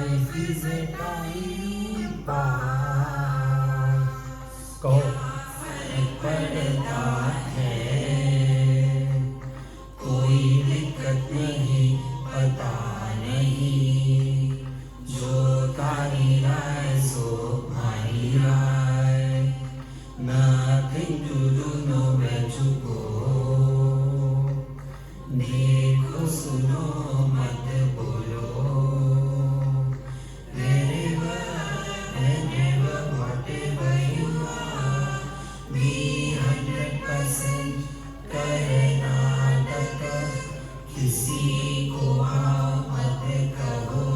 life is a time pass. पड़ता है, कोई दिक्कत नहीं, पता नहीं, जो तारी राय सो भाई राय, nothing to do, nowhere to go, देखो सुनो मत बोलो, wherever, whenever, whatever you are, be 100% Karnataka, किसी को आओ मत कहो,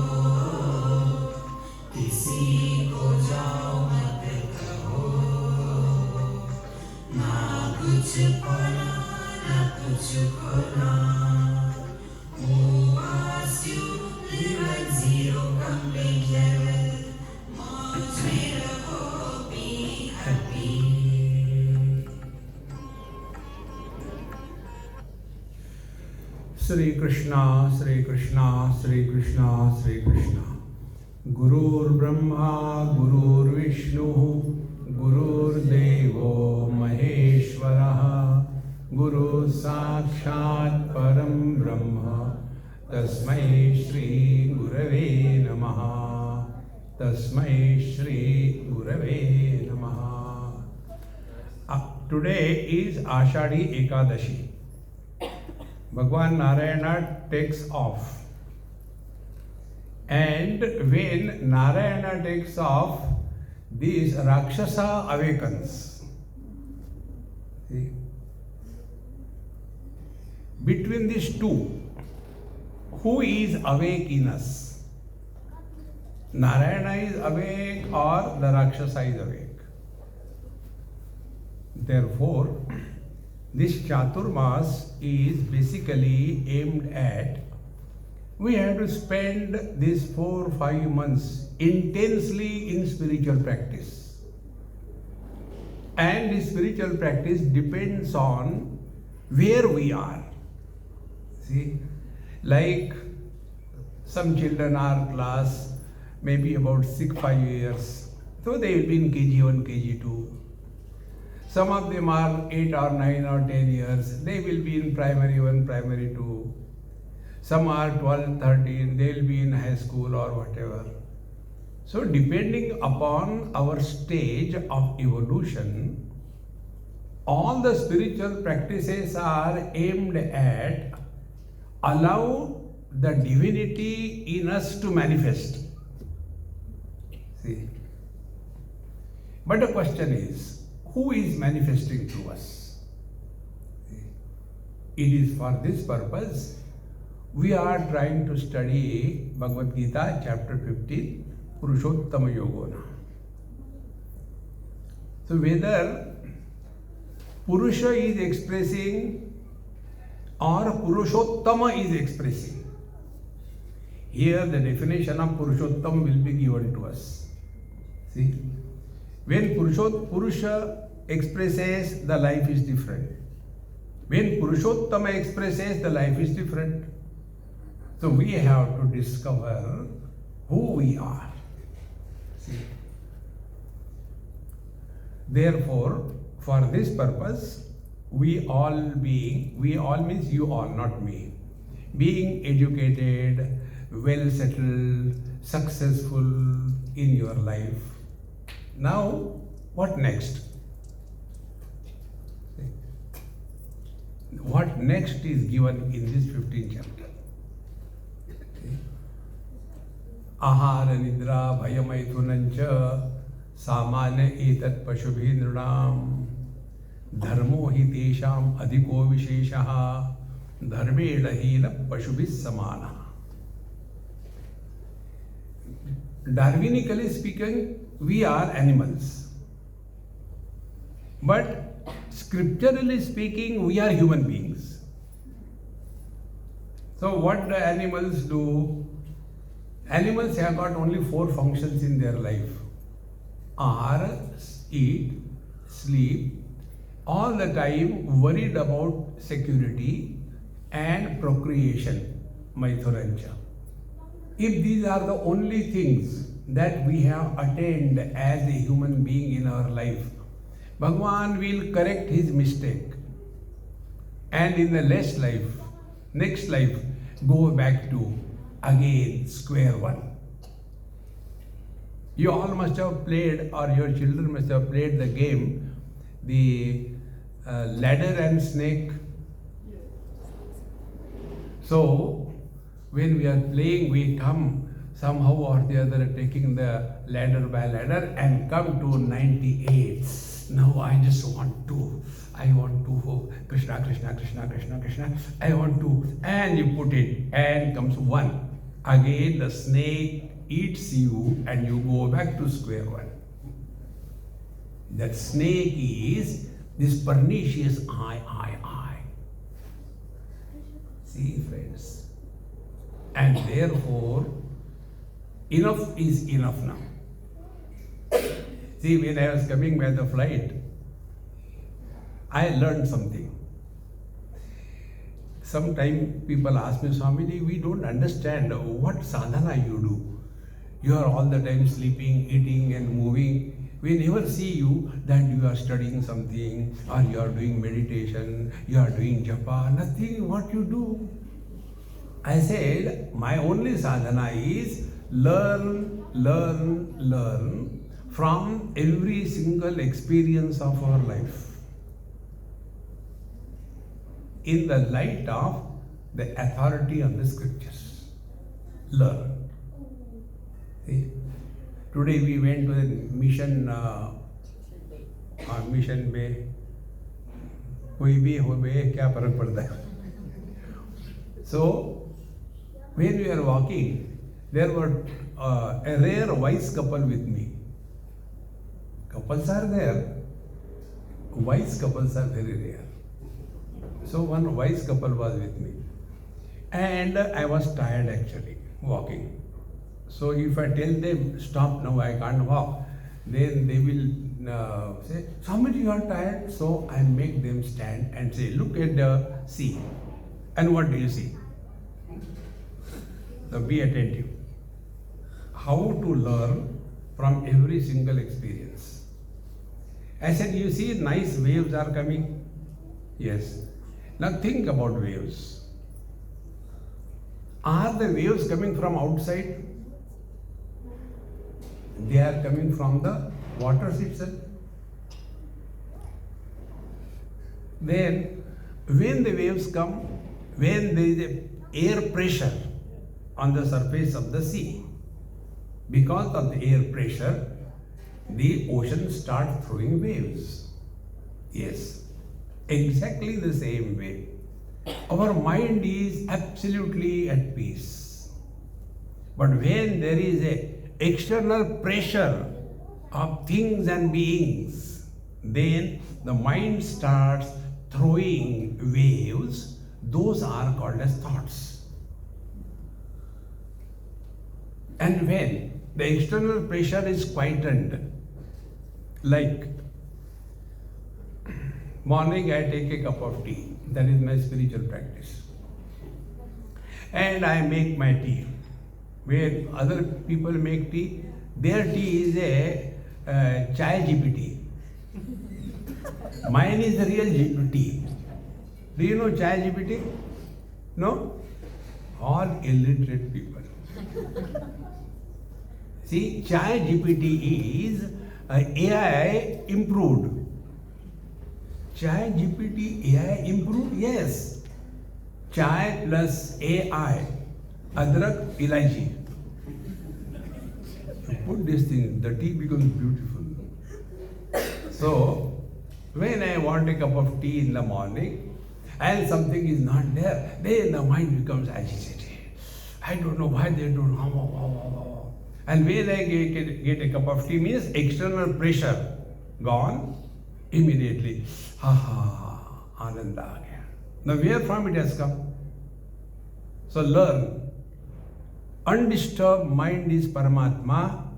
किसी को जाओ मत कहो, ना कुछ पढ़ा ना कुछ खोना, who asked you live at zero complete level, मौज में रहो, be happy. Shri Krishna, Shri Krishna, Shri Krishna, Shri Krishna. Gurur Brahma, Gurur Vishnu, Gurur Devo Maheshwaraha, Guru Sakshat Param Brahma, Tasmai Shri Gurave Namaha, Tasmai Shri Gurave Namaha. Today is Ashadi Ekadashi. Bhagwan Narayana takes off, and when Narayana takes off, this Rakshasa awakens. See? Between these two, who is awake in us? Narayana is awake or the Rakshasa is awake? Therefore, this Chaturmas is basically aimed at, we have to spend these 4 or 5 months intensely in spiritual practice. And this spiritual practice depends on where we are. See, like some children are class maybe about 6-5 years, so they will be in KG1, KG2. Some of them are 8 or 9 or 10 years, they will be in primary 1, primary 2. Some are 12, 13, they will be in high school or whatever. So depending upon our stage of evolution, all the spiritual practices are aimed at allow the divinity in us to manifest. See. But the question is, who is manifesting through us? It is for this purpose we are trying to study Bhagavad Gita chapter 15, Purushottama Yogona. So whether Purusha is expressing or Purushottama is expressing, here the definition of Purushottam will be given to us. See, when Purusha expresses, the life is different. When Purushottama expresses, the life is different. So we have to discover who we are. See? Therefore, for this purpose, we all means you all, not me, being educated, well settled, successful in your life. Now, what next? What next is given in this 15th chapter? Ahara nidra bhayamaithunancha samanya etat pashubhi nrinam dharmo hi tesham adhiko visheshaha dharmena hina pashubhi samana. Darwinically speaking, we are animals. But scripturally speaking, we are human beings. So what do animals do? Animals have got only 4 functions in their life. Ahara, eat, sleep, all the time worried about security and procreation, maithurancha. if these are the only things that we have attained as a human being in our life, Bhagwan will correct his mistake. And in the next life, go back to again square one. You all must have played, or your children must have played the game, the ladder and snake. So, when we are playing, we come somehow or the other taking the ladder by ladder and come to 98. Now I just want to, Krishna, Krishna, Krishna, Krishna, Krishna, I want to, and you put it, and comes 1. Again the snake eats you and you go back to square one. That snake is this pernicious I. See, friends. And therefore, enough is enough now. See, when I was coming by the flight, I learned something. Sometimes people ask me, Swamiji, we don't understand what sadhana you do. You are all the time sleeping, eating and moving. We never see you that you are studying something or you are doing meditation, you are doing japa, nothing what you do. I said, my only sadhana is learn from every single experience of our life in the light of the authority of the scriptures. Learn. See? Today we went to the mission bay. कोई भी हो बे क्या फर्क पड़ता है. So when we are walking, there were a rare wise couple with me. Couples are there, wise couples are very rare. So one wise couple was with me, and I was tired actually walking. So if I tell them stop now, I can't walk, then they will say, Swamiji, you are tired. So I make them stand and say, look at the sea. And what do you see? So be attentive. How to learn from every single experience. I said, you see nice waves are coming? Yes. Now think about waves. Are the waves coming from outside? They are coming from the waters itself. Then, when the waves come, when there is a air pressure on the surface of the sea, because of the air pressure, the ocean starts throwing waves. Yes, exactly the same way. Our mind is absolutely at peace. But when there is a external pressure of things and beings, then the mind starts throwing waves. Those are called as thoughts. And when the external pressure is quietened, like morning I take a cup of tea, that is my spiritual practice, and I make my tea. Where other people make tea, their tea is a Ch-15. Mine is the real tea. Do you know Ch-15? No? All illiterate people. See, Ch-15 is AI improved. Ch-15 AI improved? Yes. Chai plus AI. Adrak, Ilaichi. You put this thing, the tea becomes beautiful. So, when I want a cup of tea in the morning and something is not there, then the mind becomes agitated. I don't know why they don't. And when I get a cup of tea, means external pressure gone immediately. Ananda aa gaya. Now, where from it has come? So, learn. Undisturbed mind is Paramatma,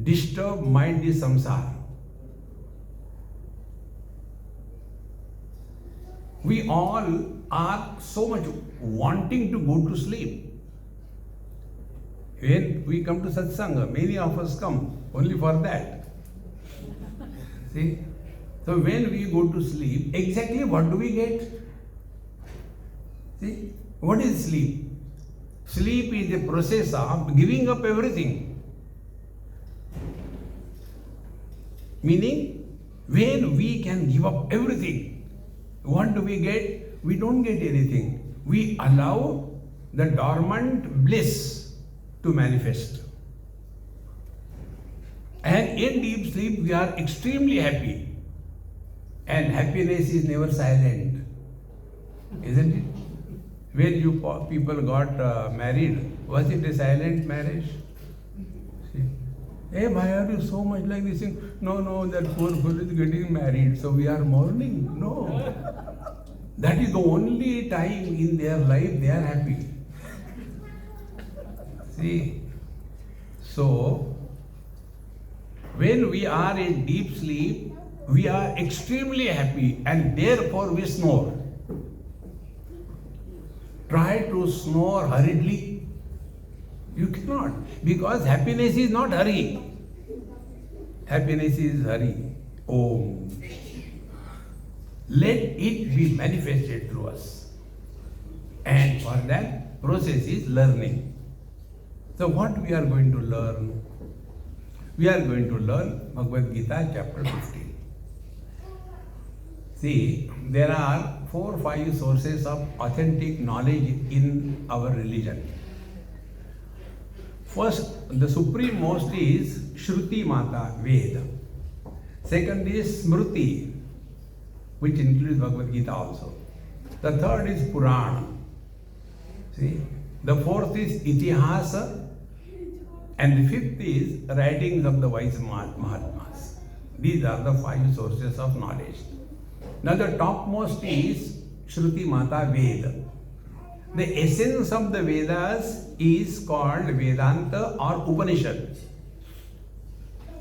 disturbed mind is samsara. We all are so much wanting to go to sleep. When we come to satsanga, many of us come only for that. See? So when we go to sleep, exactly what do we get? See? What is sleep? Sleep is a process of giving up everything. Meaning, when we can give up everything, what do we get? We don't get anything. We allow the dormant bliss to manifest. And in deep sleep, we are extremely happy. And happiness is never silent, isn't it? When you people got married, was it a silent marriage? See? Hey, why are you so much like this? No, that poor fellow is getting married, so we are mourning. No. That is the only time in their life they are happy. See? So, when we are in deep sleep, we are extremely happy and therefore we snore. Try to snore hurriedly. You cannot, because happiness is not hurry. Happiness is hurry. Om. Let it be manifested through us. And for that process is learning. So what we are going to learn? We are going to learn Bhagavad Gita chapter 15. See, there are 4 or 5 sources of authentic knowledge in our religion. First, the supreme most is Shruti Mata, Veda. Second is Smriti, which includes Bhagavad Gita also. The third is Purana. See? The fourth is Itihasa. And the fifth is writings of the wise Mahatmas. These are the 5 sources of knowledge. Now the topmost is Shruti Mata Veda. The essence of the Vedas is called Vedanta or Upanishad.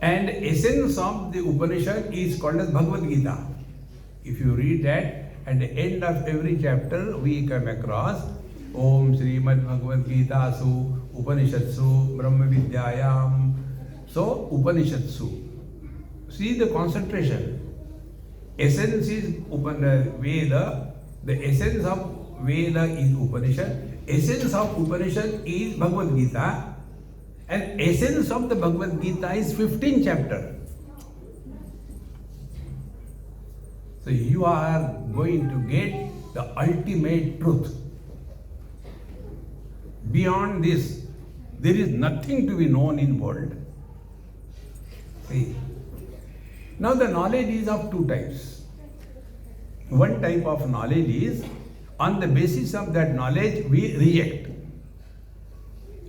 And essence of the Upanishad is called as Bhagavad Gita. If you read that, at the end of every chapter we come across Om Srimad Bhagavad Gita Su Upanishadsu Brahma Vidyayam. So Upanishadsu. See the concentration. Essence is Veda. The essence of Veda is Upanishad. Essence of Upanishad is Bhagavad Gita. And essence of the Bhagavad Gita is 15 chapter. So you are going to get the ultimate truth. Beyond this, there is nothing to be known in world. See. Now the knowledge is of 2 types. One type of knowledge is, on the basis of that knowledge we reject.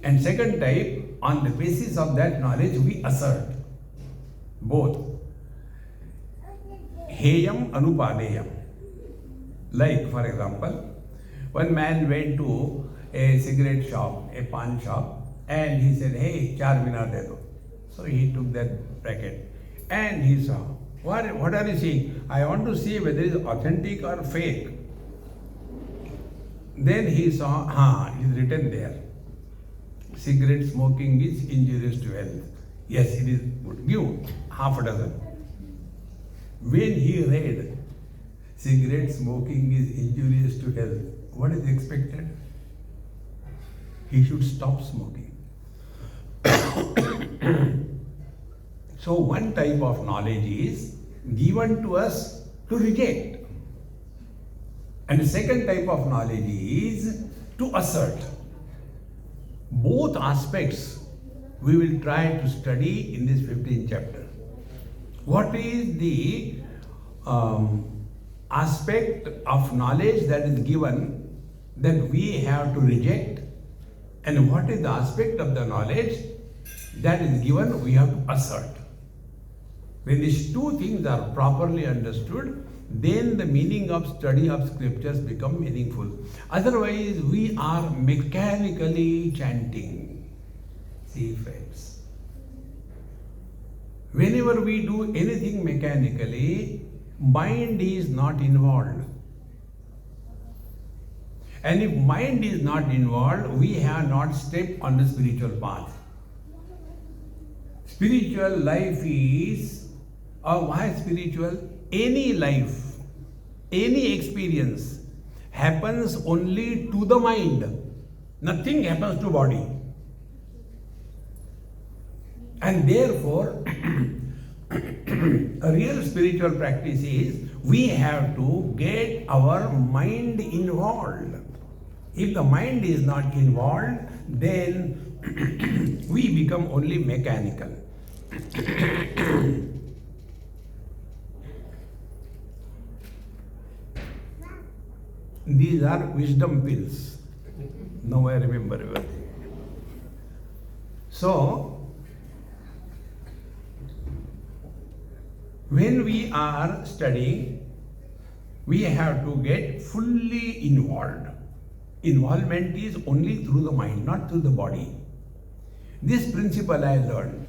And second type, on the basis of that knowledge we assert. Both. Heyam Anupadeyam. Like for example, one man went to a cigarette shop, a pan shop, and he said, hey, 4 minar de do. So he took that packet. And he saw, what are you seeing? I want to see whether it is authentic or fake. Then he saw, it is written there. Cigarette smoking is injurious to health. Yes, it is good. Give half a dozen. When he read, cigarette smoking is injurious to health, what is expected? He should stop smoking. So one type of knowledge is given to us to reject. And the second type of knowledge is to assert. Both aspects we will try to study in this 15th chapter. What is the aspect of knowledge that is given that we have to reject, and what is the aspect of the knowledge that is given we have to assert. When these 2 things are properly understood, then the meaning of study of scriptures become meaningful. Otherwise, we are mechanically chanting. See friends, whenever we do anything mechanically, mind is not involved. And if mind is not involved, we have not stepped on the spiritual path. Spiritual life is, or why spiritual? Any life, any experience happens only to the mind. Nothing happens to body. And therefore, a real spiritual practice is we have to get our mind involved. If the mind is not involved, then we become only mechanical. These are wisdom pills. Now I remember everything. So, when we are studying, we have to get fully involved. Involvement is only through the mind, not through the body. This principle I learned.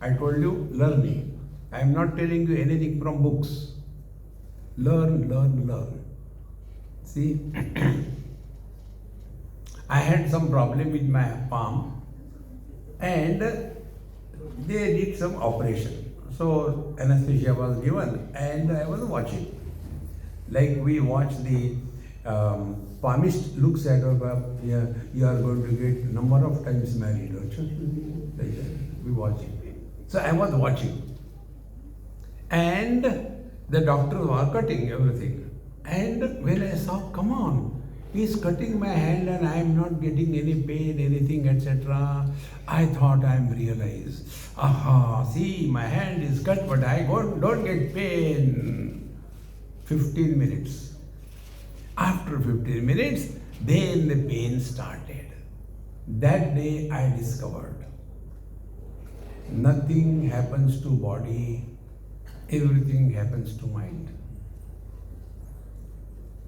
I told you, learning. I am not telling you anything from books. Learn, learn, learn. See, I had some problem with my palm and they did some operation. So anesthesia was given and I was watching. Like we watch the palmist looks at her, yeah, you are going to get number of times married. We watching. So I was watching. And the doctors were cutting everything. And when I saw, come on, he's cutting my hand and I am not getting any pain, anything, etc. I thought I am realized. Aha, see, my hand is cut, but I don't get pain. 15 minutes. After 15 minutes, then the pain started. That day I discovered nothing happens to body, everything happens to mind.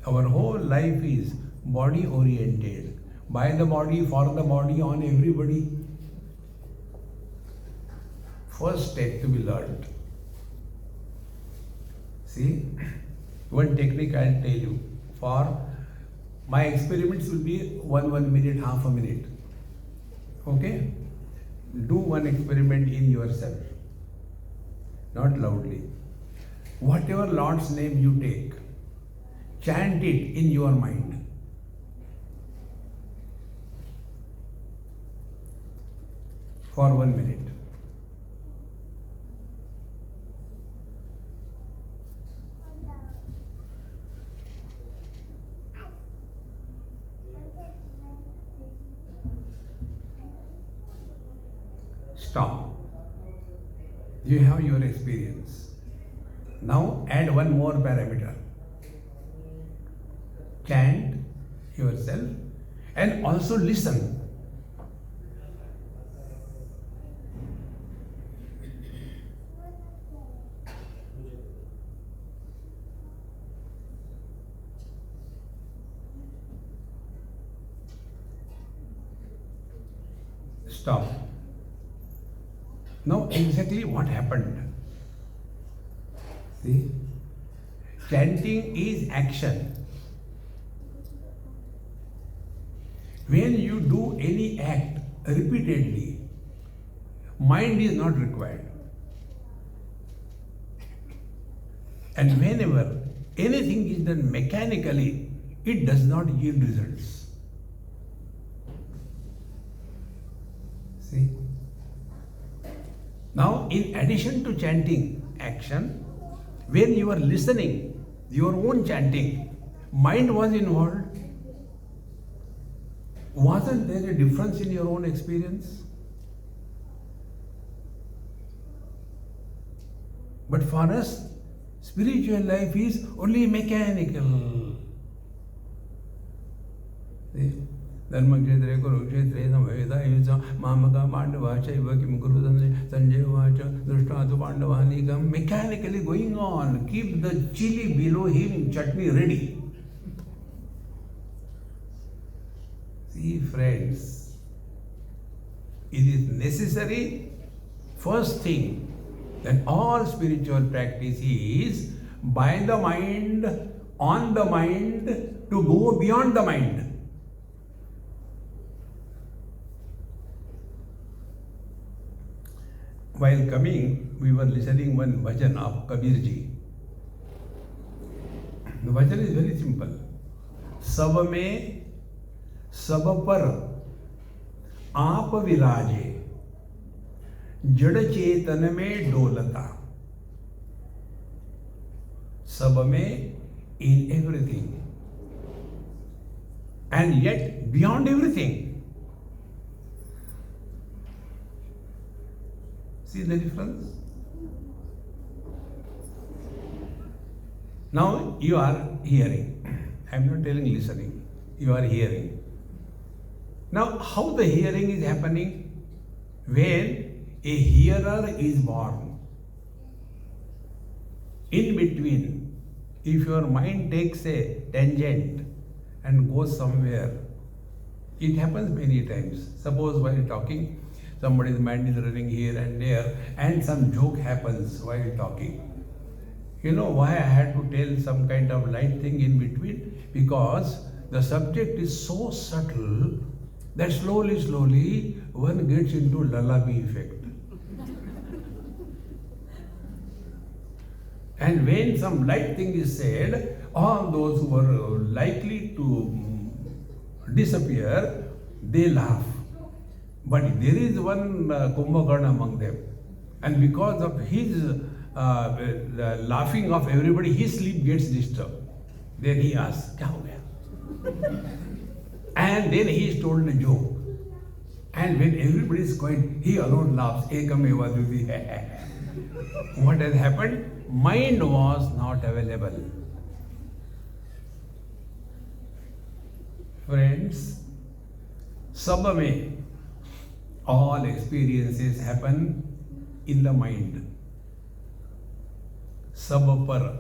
Our whole life is body oriented. By the body, for the body, on everybody. First step to be learned. See, one technique I'll tell you. For my experiments will be 1 minute, half a minute. Okay? Do one experiment in yourself. Not loudly. Whatever Lord's name you take, chant it in your mind. For 1 minute. Stop. You have your experience. Now add one more parameter. Chant yourself and also listen. Stop. Now exactly what happened? See? Chanting is action. When you do any act repeatedly, mind is not required. And whenever anything is done mechanically, it does not yield results. See? Now, in addition to chanting action, when you are listening, your own chanting, mind was involved. Wasn't there a difference in your own experience? But for us, spiritual life is only mechanical. See? धर्मक्षेत्रे कुरुक्षेत्रे समवेदायुज मामका पांडवा चैव किम कुरु संजय उवाच दृष्ट्वा तु पांडवानीकं mechanically going on. Keep the chili below him, chutney ready. See, friends, it is necessary, first thing, that all spiritual practice is by the mind, on the mind, to go beyond the mind. while coming, we were listening one bhajan of Kabirji. The bhajan is very simple. सब में सब पर आप विराजे, जड़ चेतन में डोलता. सब में, in everything, and yet beyond everything. See the difference? Now you are hearing. I am not telling listening. You are hearing. Now how the hearing is happening? When a hearer is born. In between, if your mind takes a tangent and goes somewhere, it happens many times. Suppose while talking, somebody's mind is running here and there, and some joke happens while talking. You know why I had to tell some kind of light thing in between? Because the subject is so subtle that slowly one gets into lullaby effect. And when some light thing is said, all those who are likely to disappear, they laugh. But there is one Kumbhakarna among them. And because of his the laughing of everybody, his sleep gets disturbed. Then he asks, "Kya ho gaya?" And then he is told a joke. And when everybody is quiet, he alone laughs. Ekam eva dviti. What has happened? Mind was not available. Friends, sab mein all experiences happen in the mind. Sab par,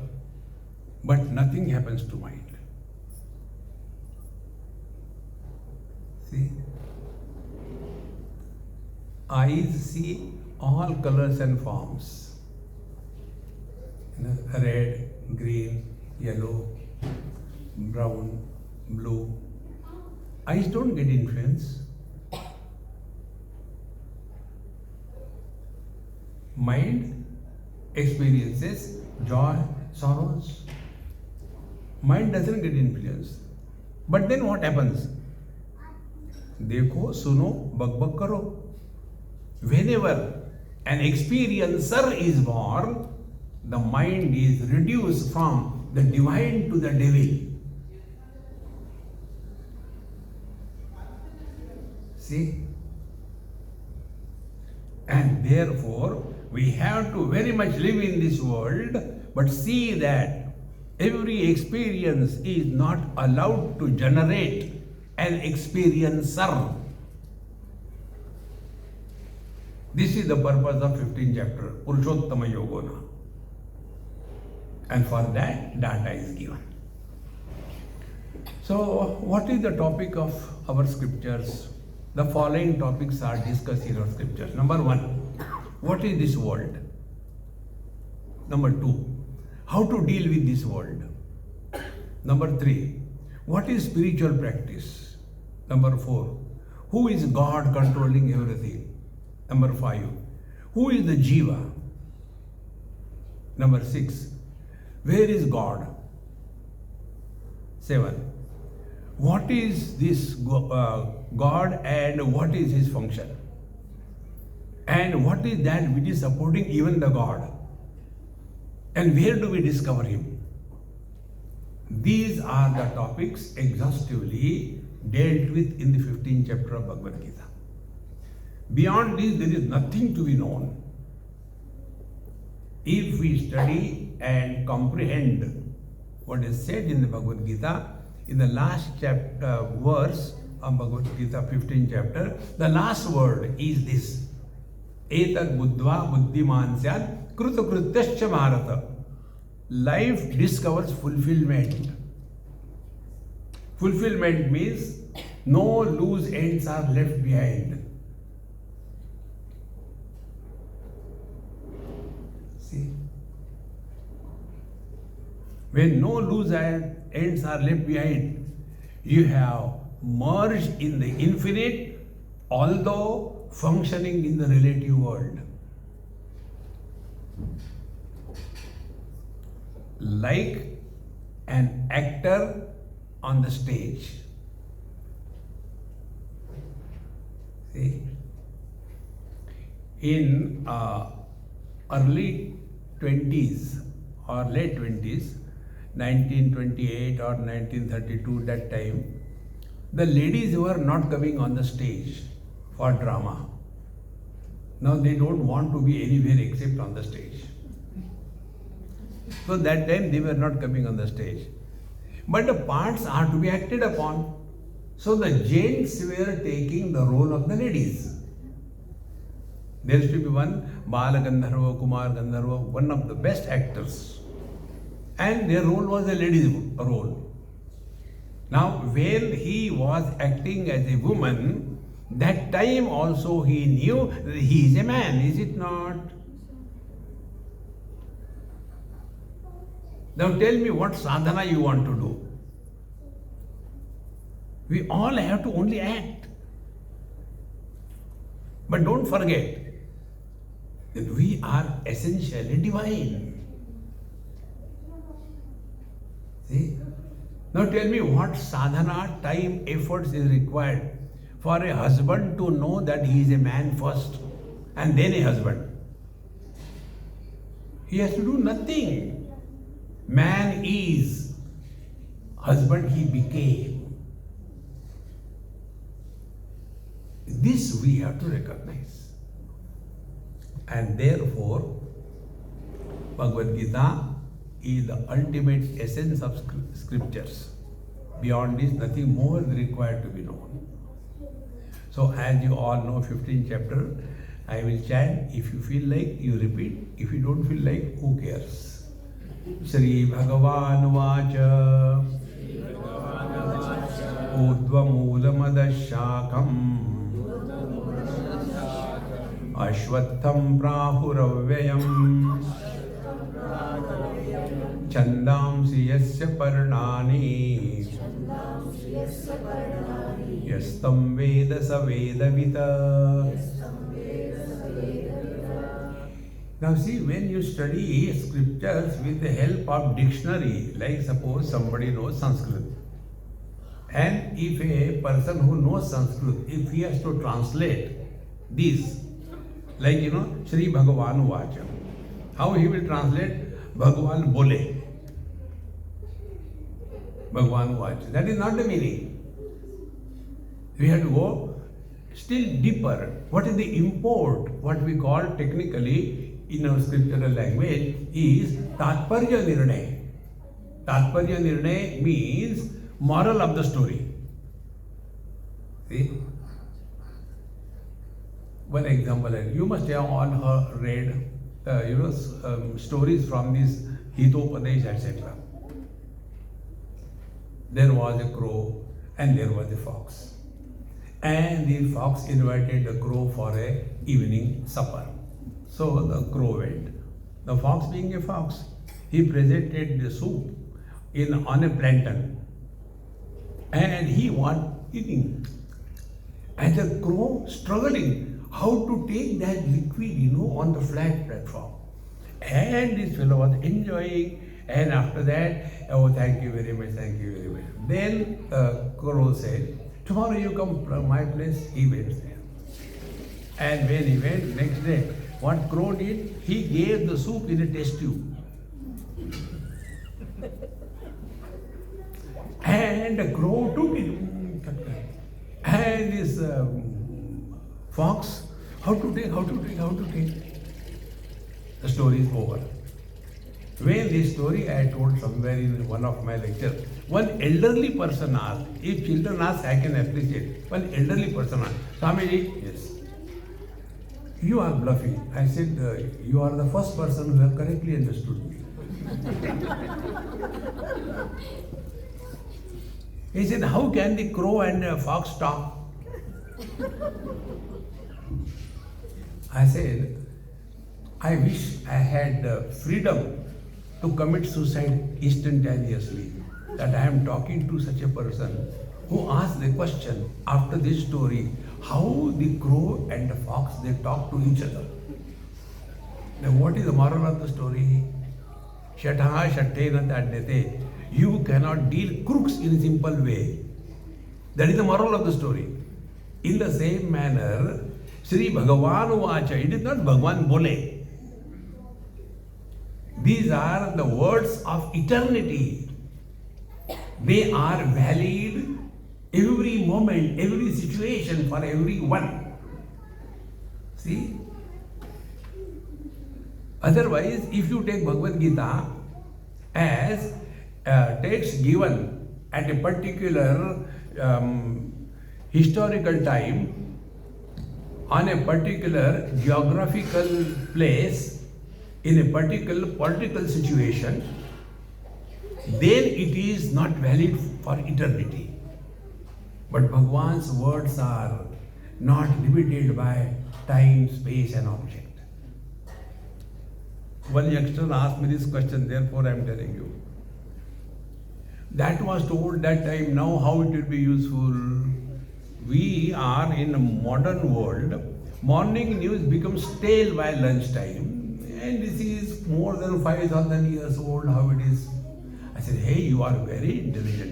but nothing happens to mind. See? Eyes see all colors and forms. Red, green, yellow, brown, blue. Eyes don't get influence. Mind experiences joy, sorrows. Mind doesn't get influence. But then what happens? Dekho, suno, bak karo. Whenever an experiencer is born, the mind is reduced from the divine to the devil. See? And therefore, we have to very much live in this world, but see that every experience is not allowed to generate an experiencer. This is the purpose of 15th chapter, Purushottama Yogona. And for that, data is given. So, what is the topic of our scriptures? The following topics are discussed in our scriptures. Number 1, what is this world? Number 2, how to deal with this world? Number 3, what is spiritual practice? Number 4, who is God controlling everything? Number 5, who is the Jiva? Number 6, where is God? 7, what is this God and what is his function? And what is that which is supporting even the God? And where do we discover him? These are the topics exhaustively dealt with in the 15th chapter of Bhagavad Gita. Beyond this, there is nothing to be known. If we study and comprehend what is said in the Bhagavad Gita, in the last chapter, verse of Bhagavad Gita, 15th chapter, the last word is this: Etad buddhva buddhiman syad krutokrutyascha bharata. Life discovers fulfillment. Fulfillment means no loose ends are left behind. See? When no loose ends are left behind, you have merged in the infinite, although functioning in the relative world. like an actor on the stage. See, in early 20s or late 20s, 1928 or 1932, that time, the ladies were not coming on the stage for drama. Now they don't want to be anywhere except on the stage. So that time they were not coming on the stage. But the parts are to be acted upon. So the gents were taking the role of the ladies. There used to be one Bala Gandharva, Kumar Gandharva, one of the best actors. And their role was a lady's role. Now when he was acting as a woman, that time also he knew that he is a man, is it not? Now tell me what sadhana you want to do. We all have to only act. But don't forget that we are essentially divine. See? Now tell me what sadhana, time, efforts is required for a husband to know that he is a man first and then a husband. He has to do nothing. Man is, husband he became. This we have to recognize. And therefore, Bhagavad Gita is the ultimate essence of scriptures. Beyond this, nothing more is required to be known. So as you all know, 15th chapter, I will chant. If you feel like, you repeat. If you don't feel like, who cares? Shri Bhagavan Vacha Urdhva Moolamadash Ashvatham Prahuravyayam Chandamsi Yasya Parnani Yastam Veda Savedavita. Now see, when you study scriptures with the help of dictionary, like suppose somebody knows Sanskrit, and if a person who knows Sanskrit, if he has to translate these, like Shri Bhagavan Vacha, how he will translate Bhagavan Bole? Bhagavan Vacha. That is not the meaning. We have to go still deeper. What is the import? What we call technically in our scriptural language is Tatparya Nirnay. Tatparya Nirnay means moral of the story. See? One example, you must have all read stories from this Hitopadesh, etc. There was a crow and there was a fox. And the fox invited the crow for a evening supper. So the crow went. The fox, being a fox, he presented the soup on a plantain. And he was eating. And the crow struggling how to take that liquid, on the flat platform. And this fellow was enjoying. And after that, oh, thank you very much, thank you very much. Then the crow said, tomorrow you come from my place. He went there. And when he went next day, what crow did? He gave the soup in a test tube. And the crow took it. And this fox, how to take. The story is over. When this story I told somewhere in one of my lectures, one elderly person asked, if children ask, I can appreciate. One elderly person asked, Swamiji, yes, you are bluffing. I said, you are the first person who have correctly understood me. He said, how can the crow and fox talk? I said, I wish I had freedom to commit suicide instantaneously. That I am talking to such a person who asked the question after this story, how the crow and the fox, they talk to each other. Now what is the moral of the story? Shataha shattena tadyate. You cannot deal crooks in a simple way. That is the moral of the story. In the same manner, Sri Bhagavan Vacha, it is not Bhagavan Bole. These are the words of eternity. They are valid every moment, every situation for everyone. See? Otherwise, if you take Bhagavad Gita as text given at a particular historical time, on a particular geographical place, in a particular political situation, then it is not valid for eternity. But Bhagavan's words are not limited by time, space and object. One youngster asked me this question, therefore I am telling you. That was told that time, now how it will be useful? We are in a modern world. Morning news becomes stale by lunchtime. And this is more than 5,000 years old, how it is. I said, hey, you are very intelligent,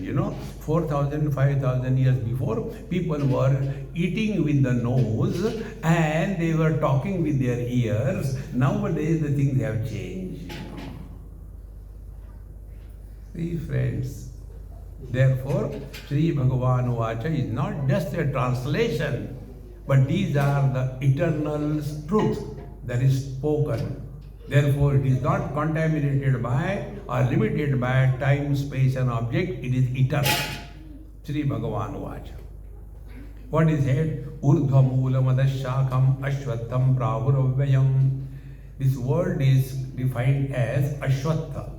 4,000, 5,000 years before, people were eating with the nose and they were talking with their ears. Nowadays, the things have changed. See, friends. Therefore, Sri Bhagavan Vacha is not just a translation, but these are the eternal truth that is spoken. Therefore, it is not contaminated by or limited by time, space and object. It is eternal. Sri Bhagavan Vacha. What is said? Urdhva moolam adashakam ashwattham pravuravayam. This word is defined as ashwatha.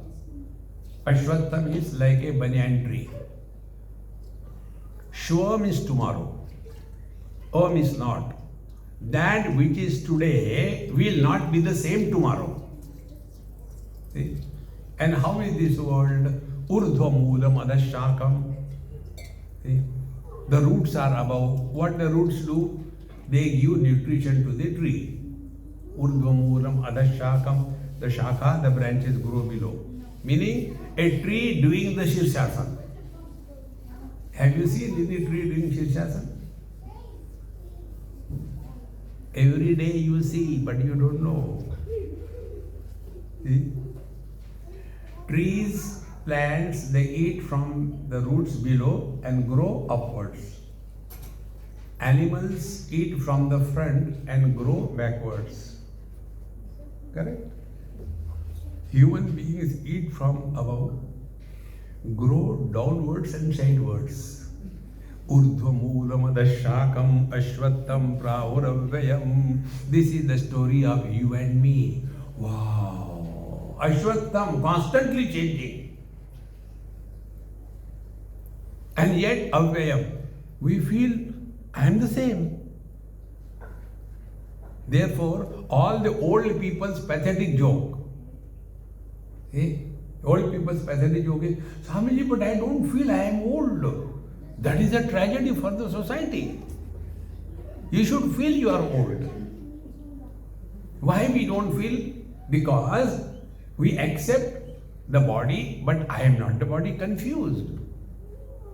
Ashwatha means like a banyan tree. Shwa means tomorrow. Om is not. That which is today will not be the same tomorrow. See? And how is this world? Urdhva moolam adashakam. See? The roots are above. What the roots do? They give nutrition to the tree. Urdhva moolam adashakam. The shakha, the branches grow below. Meaning a tree doing the Shirshasana. Have you seen any tree doing Shirshasana? Every day you see, but you don't know. See? Trees, plants, they eat from the roots below and grow upwards. Animals eat from the front and grow backwards. Correct? Human beings eat from above, grow downwards and sidewards. Urdhva moolam adashakam ashwattham pravuravayam. This is the story of you and me. Wow! Ashwattham, constantly changing. And yet avayam. We feel, I am the same. Therefore, all the old people's pathetic joke. See? Old people's pathetic joke is, Swamiji, but I don't feel I am old. That is a tragedy for the society. You should feel you are old. Why we don't feel? Because we accept the body, but I am not the body, confused.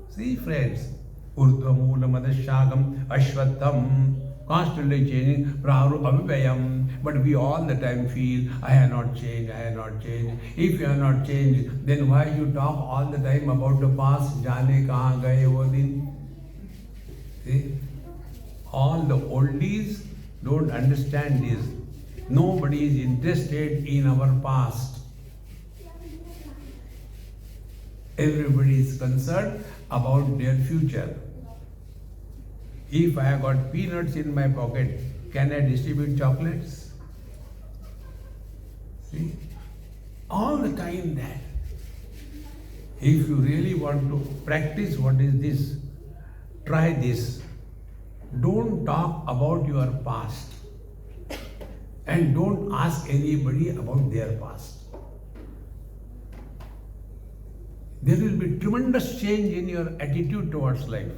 See, friends, Urdhva moolam adashakam ashwattham, constantly changing, praru avivayam, but we all the time feel, I have not changed, I have not changed. If you have not changed, then why you talk all the time about the past, jaane kahan gaye wo din? See, all the oldies don't understand this. Nobody is interested in our past. Everybody is concerned about their future. If I have got peanuts in my pocket, can I distribute chocolates? See? All the time that. If you really want to practice what is this, try this. Don't talk about your past. And don't ask anybody about their past. There will be tremendous change in your attitude towards life.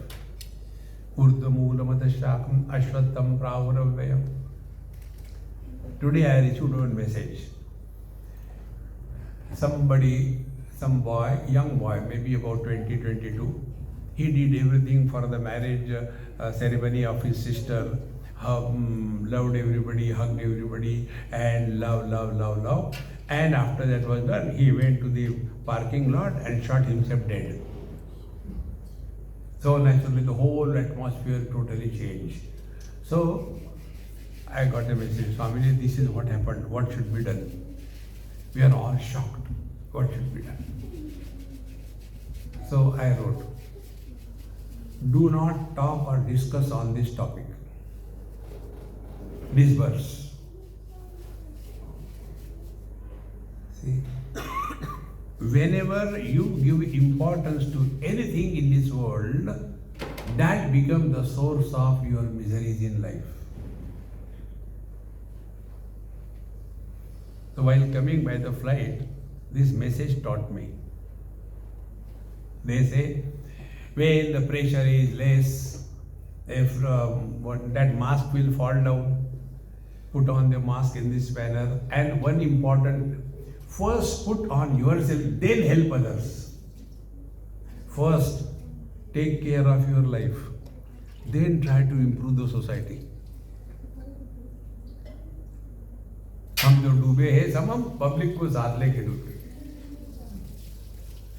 Urdhva moolam adashakam ashwattham pravuravayam. Today I received one message. Somebody, some boy, young boy, maybe about 20, 22, he did everything for the marriage ceremony of his sister. Loved everybody, hugged everybody, and love. And after that was done, he went to the parking lot and shot himself dead. So naturally, the whole atmosphere totally changed. So I got a message, Swamiji, this is what happened. What should be done? We are all shocked. What should be done? So I wrote, do not talk or discuss on this topic. This verse. See, whenever you give importance to anything in this world, that becomes the source of your miseries in life. So while coming by the flight, this message taught me. They say, when the pressure is less, if that mask will fall down, put on the mask in this manner. And one important, first put on yourself, then help others. First, take care of your life, then try to improve the society. हम जो डूबे हैं सब हम public को साथ लेके डूबे.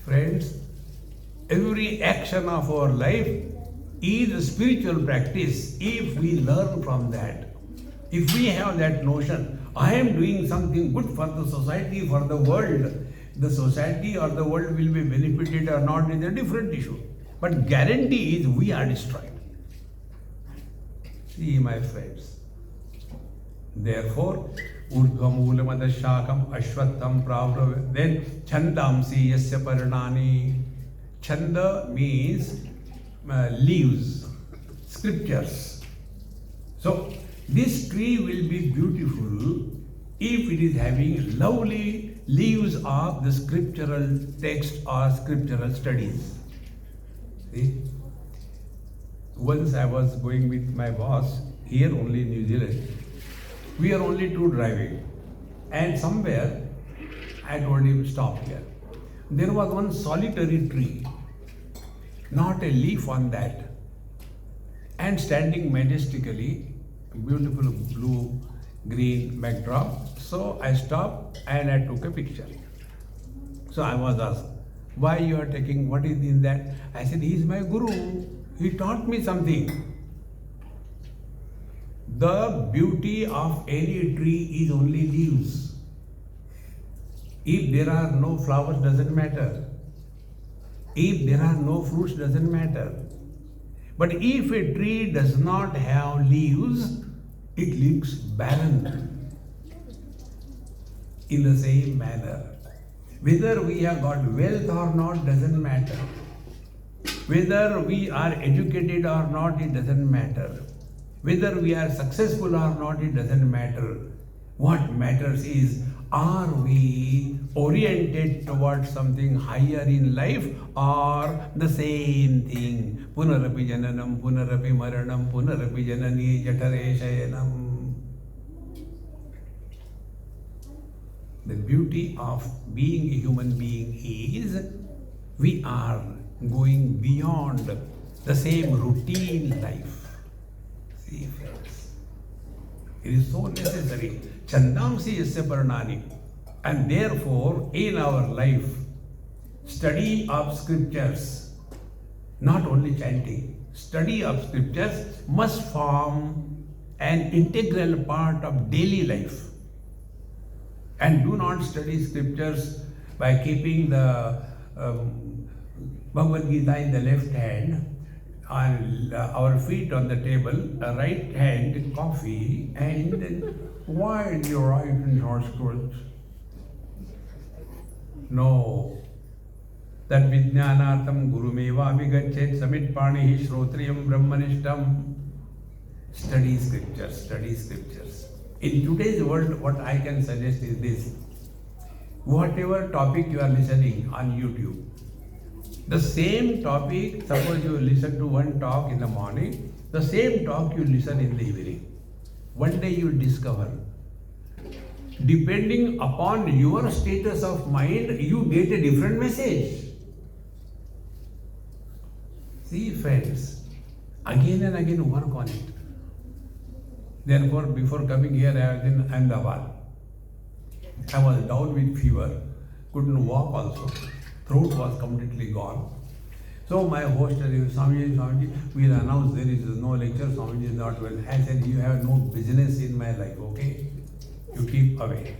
Friends, every action of our life is a spiritual practice if we learn from that. If we have that notion, I am doing something good for the society, for the world, the society or the world will be benefited or not is a different issue. But guarantee is we are destroyed. See, my friends. Therefore, Urdhvamulamadasyakam Ashwattham Pravra. Then Chandamsi Yasya Paranani. Chanda means leaves, scriptures. So, this tree will be beautiful if it is having lovely leaves of the scriptural text or scriptural studies. See? Once I was going with my boss, here only in New Zealand. We are only two driving. And somewhere, I told him, stop here. There was one solitary tree, not a leaf on that. And standing majestically, beautiful blue, green backdrop. So I stopped and I took a picture. So I was asked, why you are taking, what is in that? I said, he is my guru. He taught me something. The beauty of any tree is only leaves. If there are no flowers, doesn't matter. If there are no fruits, doesn't matter. But if a tree does not have leaves, it looks barren. In the same manner, whether we have got wealth or not doesn't matter. Whether we are educated or not, it doesn't matter. Whether we are successful or not, it doesn't matter. What matters is, are we oriented towards something higher in life or the same thing? Punarapi jananam, punarapi maranam, punarapi janani jatare shayanam. The beauty of being a human being is we are going beyond the same routine life. See, friends, it is so necessary. Chandamsi yasya paranani. And therefore, in our life, study of scriptures, not only chanting, study of scriptures must form an integral part of daily life. And do not study scriptures by keeping the Bhagavad Gita in the left hand, on our feet on the table, the right hand coffee, and then why do you write in your scripts? No. That vijnanartam gurumeva vigachet samit panihi shrotriyam brahmanishtam. Study scriptures, study scriptures. In today's world, what I can suggest is this. Whatever topic you are listening on YouTube, the same topic, suppose you listen to one talk in the morning, the same talk you listen in the evening. One day you will discover depending upon your status of mind, you get a different message. See, friends, again and again work on it. Therefore, before coming here, I was in Ahmedabad. I was down with fever, couldn't walk also. Throat was completely gone. So my host said, Swamiji, we will announce there is no lecture, Swamiji is not well. I said, you have no business in my life, okay? You keep away.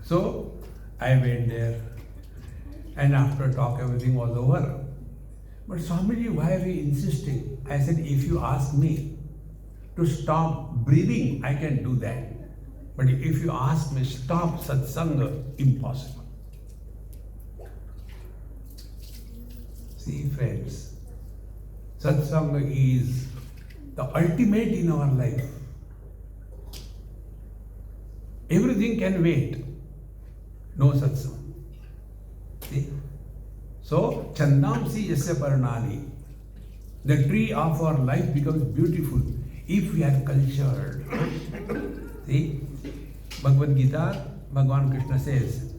So I went there, and after talk everything was over. But Swamiji, why are you insisting? I said, if you ask me to stop breathing, I can do that. But if you ask me stop satsanga, impossible. See, friends, satsanga is the ultimate in our life. Everything can wait. No satsanga. See? So, chandamsi yasya parnani. The tree of our life becomes beautiful if we are cultured. See? Bhagavad Gita, Bhagavan Krishna says,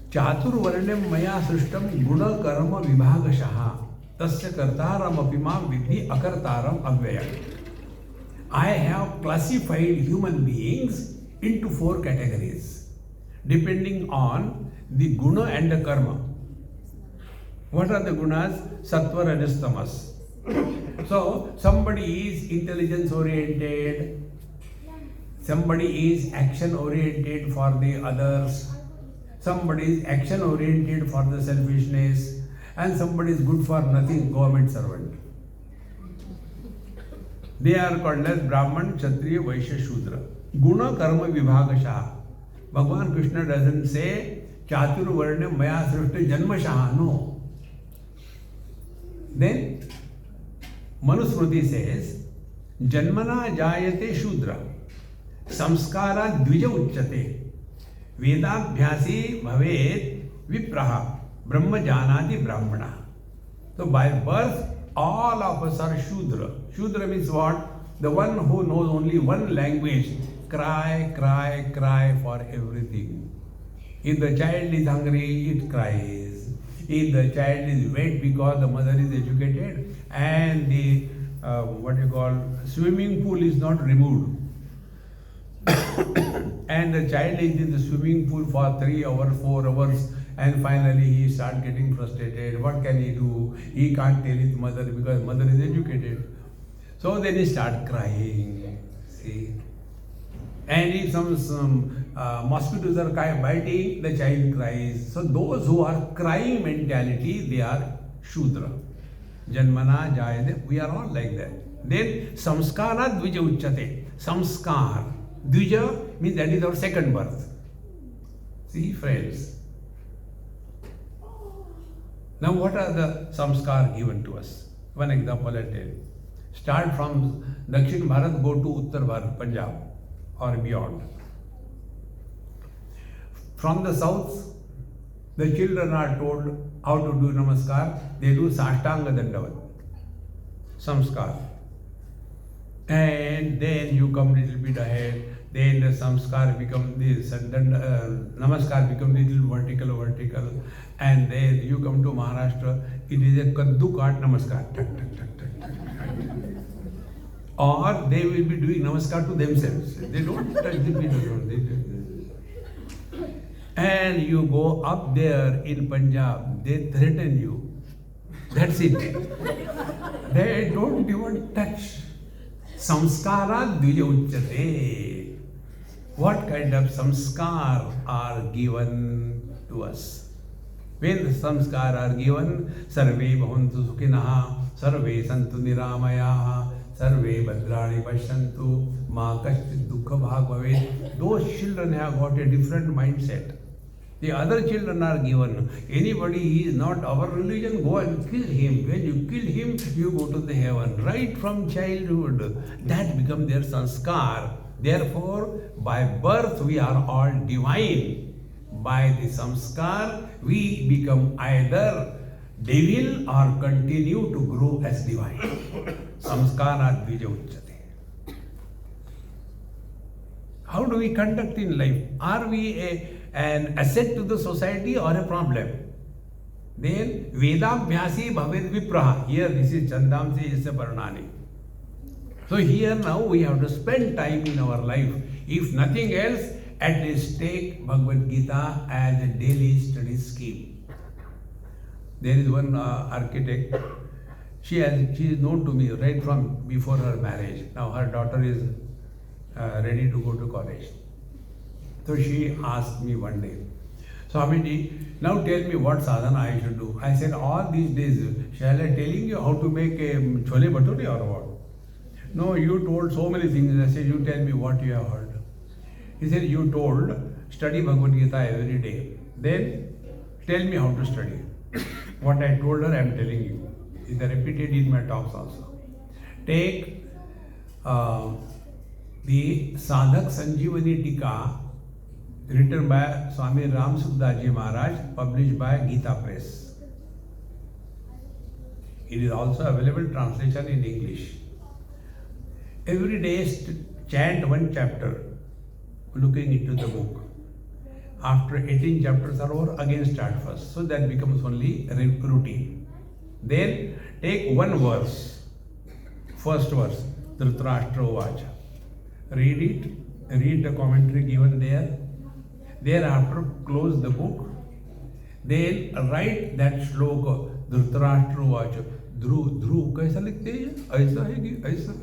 Chaturvarnyam maya srishtam guna karma vibhagashaha tasya kartaram apimam vidhi akartaram avyayam. I have classified human beings into 4 categories depending on the guna and the karma. What are the gunas? Sattva, rajas, tamas. So, somebody is intelligence oriented, somebody is action oriented for the others, somebody is action oriented for the selfishness, and somebody is good for nothing, government servant. They are called as Brahman, Kshatriya, Vaishya, Shudra. Guna karma vibhagasha. Bhagavan Krishna doesn't say Chatur Varna Maya Srishti Janmashaha. No. Then Manusmriti says Janmana Jayate Shudra Samskara Dvija Uchyate Vedabhyasi Bhavet Vipraha Brahma Janati Brahmana. So by birth all of us are Shudra. Shudra means what? The one who knows only one language. Cry, cry, cry for everything. If the child is hungry, it cries. If the child is wet because the mother is educated and the swimming pool is not removed and the child is in the swimming pool for 3 hours, 4 hours, and finally he starts getting frustrated. What can he do? He can't tell his mother because mother is educated. So then he starts crying. See? And if some mosquitoes are biting, the child cries. So those who are crying mentality, they are Shudra. Janmana Jayade, we are all like that. Then Samskara Dvija Uchyate. Samskar. Dvija means that is our second birth. See, friends. Now what are the samskar given to us? One example I tell you. Start from Dakshin Bharat, go to Uttar Bharat, Punjab or beyond. From the south, the children are told how to do namaskar. They do Sashtanga Dandavat, samskar. And then you come little bit ahead. Then the samskar become this, namaskar become little vertical. And then you come to Maharashtra, it is a kaddu kart namaskar. Or they will be doing namaskar to themselves. They don't touch the feet. And you go up there in Punjab, they threaten you. That's it. They don't even touch. Samskara dvija uchyate. What kind of samskar are given to us? When the samskar are given, sarve bhavantu sukhinaha, sarve santu niramayaha, sarve bhadrani pashyantu, ma kashchit dukkha bhag bhavet. Those children have got a different mindset. The other children are given, anybody is not our religion, go and kill him. When you kill him, you go to the heaven. Right from childhood, that becomes their sanskar. Therefore, by birth we are all divine. By the samskar, we become either devil or continue to grow as divine. Samskara dvija uchyate. how do we conduct in life? Are we an asset to the society or a problem? Then Vedabhyasi Bhavet Vipraha. Here this is Chandamsi Yasya Parnani. So here now we have to spend time in our life. If nothing else, at least take Bhagavad Gita as a daily study scheme. There is one architect. She is known to me right from before her marriage. Now her daughter is ready to go to college. So she asked me one day, Swamiji, now tell me what sadhana I should do. I said, all these days, shall I telling you how to make a chole bhature or what? No, you told so many things. I said, you tell me what you have heard. He said, you told, study Bhagavad Gita every day. Then tell me how to study. What I told her, I am telling you. It is repeated in my talks also. Take the Sadhak Sanjeevani Tika, written by Swami Anubhavanandaji Maharaj, published by Gita Press. It is also available translation in English. Every day chant one chapter, looking into the book. After 18 chapters are over, again start first. So that becomes only routine. Then take one verse, first verse, Dhritarashtra Vacha. Read it, read the commentary given there. Thereafter, close the book. Then write that shloka, Dhritarashtra Vacha. Dhru, kaisa likhte hai? Aisa hai ki aisa?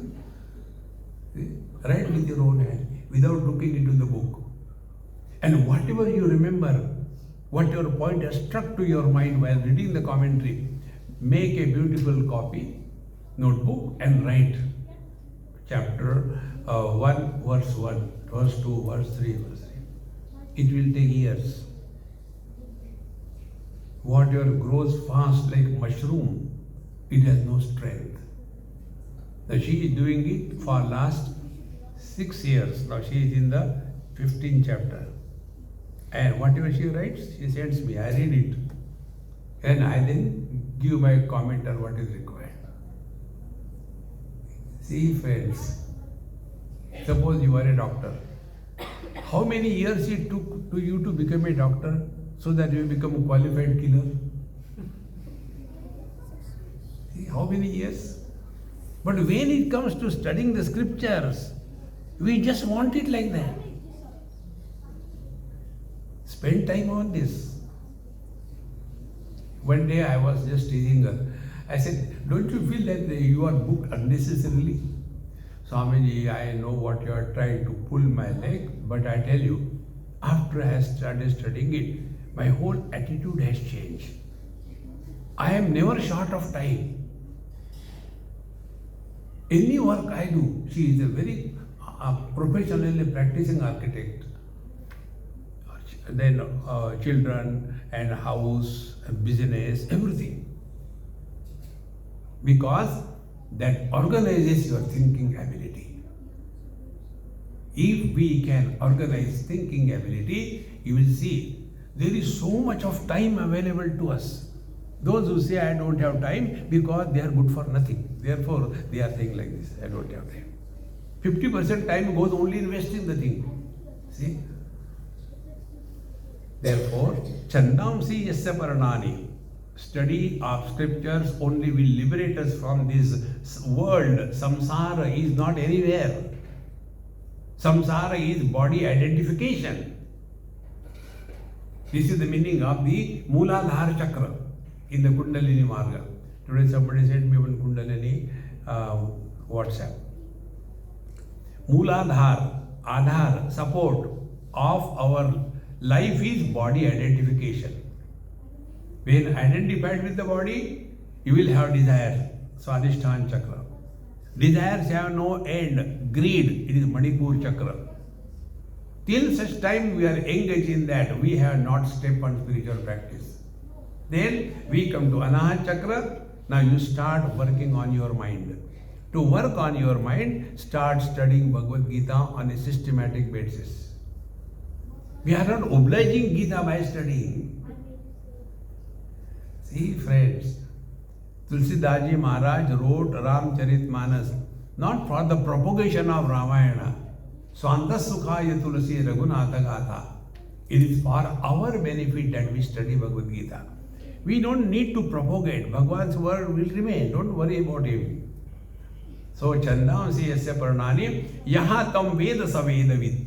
Write with your own hand, without looking into the book. And whatever you remember, what your point has struck to your mind while reading the commentary, make a beautiful copy, notebook, and write chapter 1, verse 1, verse 2, verse 3, verse 3. It will take years. Water grows fast like mushroom. It has no strength. Now she is doing it for last 6 years. Now she is in the 15th chapter. And whatever she writes, she sends me. I read it. And I then give my comment on what is required. See, friends, suppose you are a doctor. How many years it took to you to become a doctor so that you become a qualified killer? See, how many years? But when it comes to studying the scriptures, we just want it like that. Spend time on this. One day I was just teasing her. I said, don't you feel that you are booked unnecessarily? Swamiji, I know what you are trying to pull my leg, but I tell you, after I started studying it, my whole attitude has changed. I am never short of time. Any work I do, she is a very professionally practicing architect. Then children and house, and business, everything. Because that organizes your thinking ability. If we can organize thinking ability, you will see there is so much of time available to us. Those who say I don't have time because they are good for nothing. Therefore, they are saying like this, I don't have time. 50% time goes only in wasting the thing. See? Therefore, Chandamsi Yasya Paranani, study of scriptures only will liberate us from this world. Samsara is not anywhere. Samsara is body identification. This is the meaning of the Mooladhara Chakra in the Kundalini Marga. Today somebody sent me one Kundalini WhatsApp. Mooladhara, Adhar, support of our life is body identification. When identified with the body, you will have desire, Swadhisthana Chakra. Desires have no end. Greed, it is Manipur Chakra. Till such time we are engaged in that, we have not stepped on spiritual practice. Then we come to Anahat Chakra. Now you start working on your mind. To work on your mind, start studying Bhagavad Gita on a systematic basis. We are not obliging Gita by studying. See, friends, Tulsidaji Maharaj wrote Ramcharitmanas not for the propagation of Ramayana. Swanta Sukhaya Tulasi Raghunatha Gatha. It is for our benefit that we study Bhagavad Gita. We don't need to propagate. Bhagwan's word will remain. Don't worry about him. So Chandamsi Yasya Parnani Yaha Tam Veda Savedavid.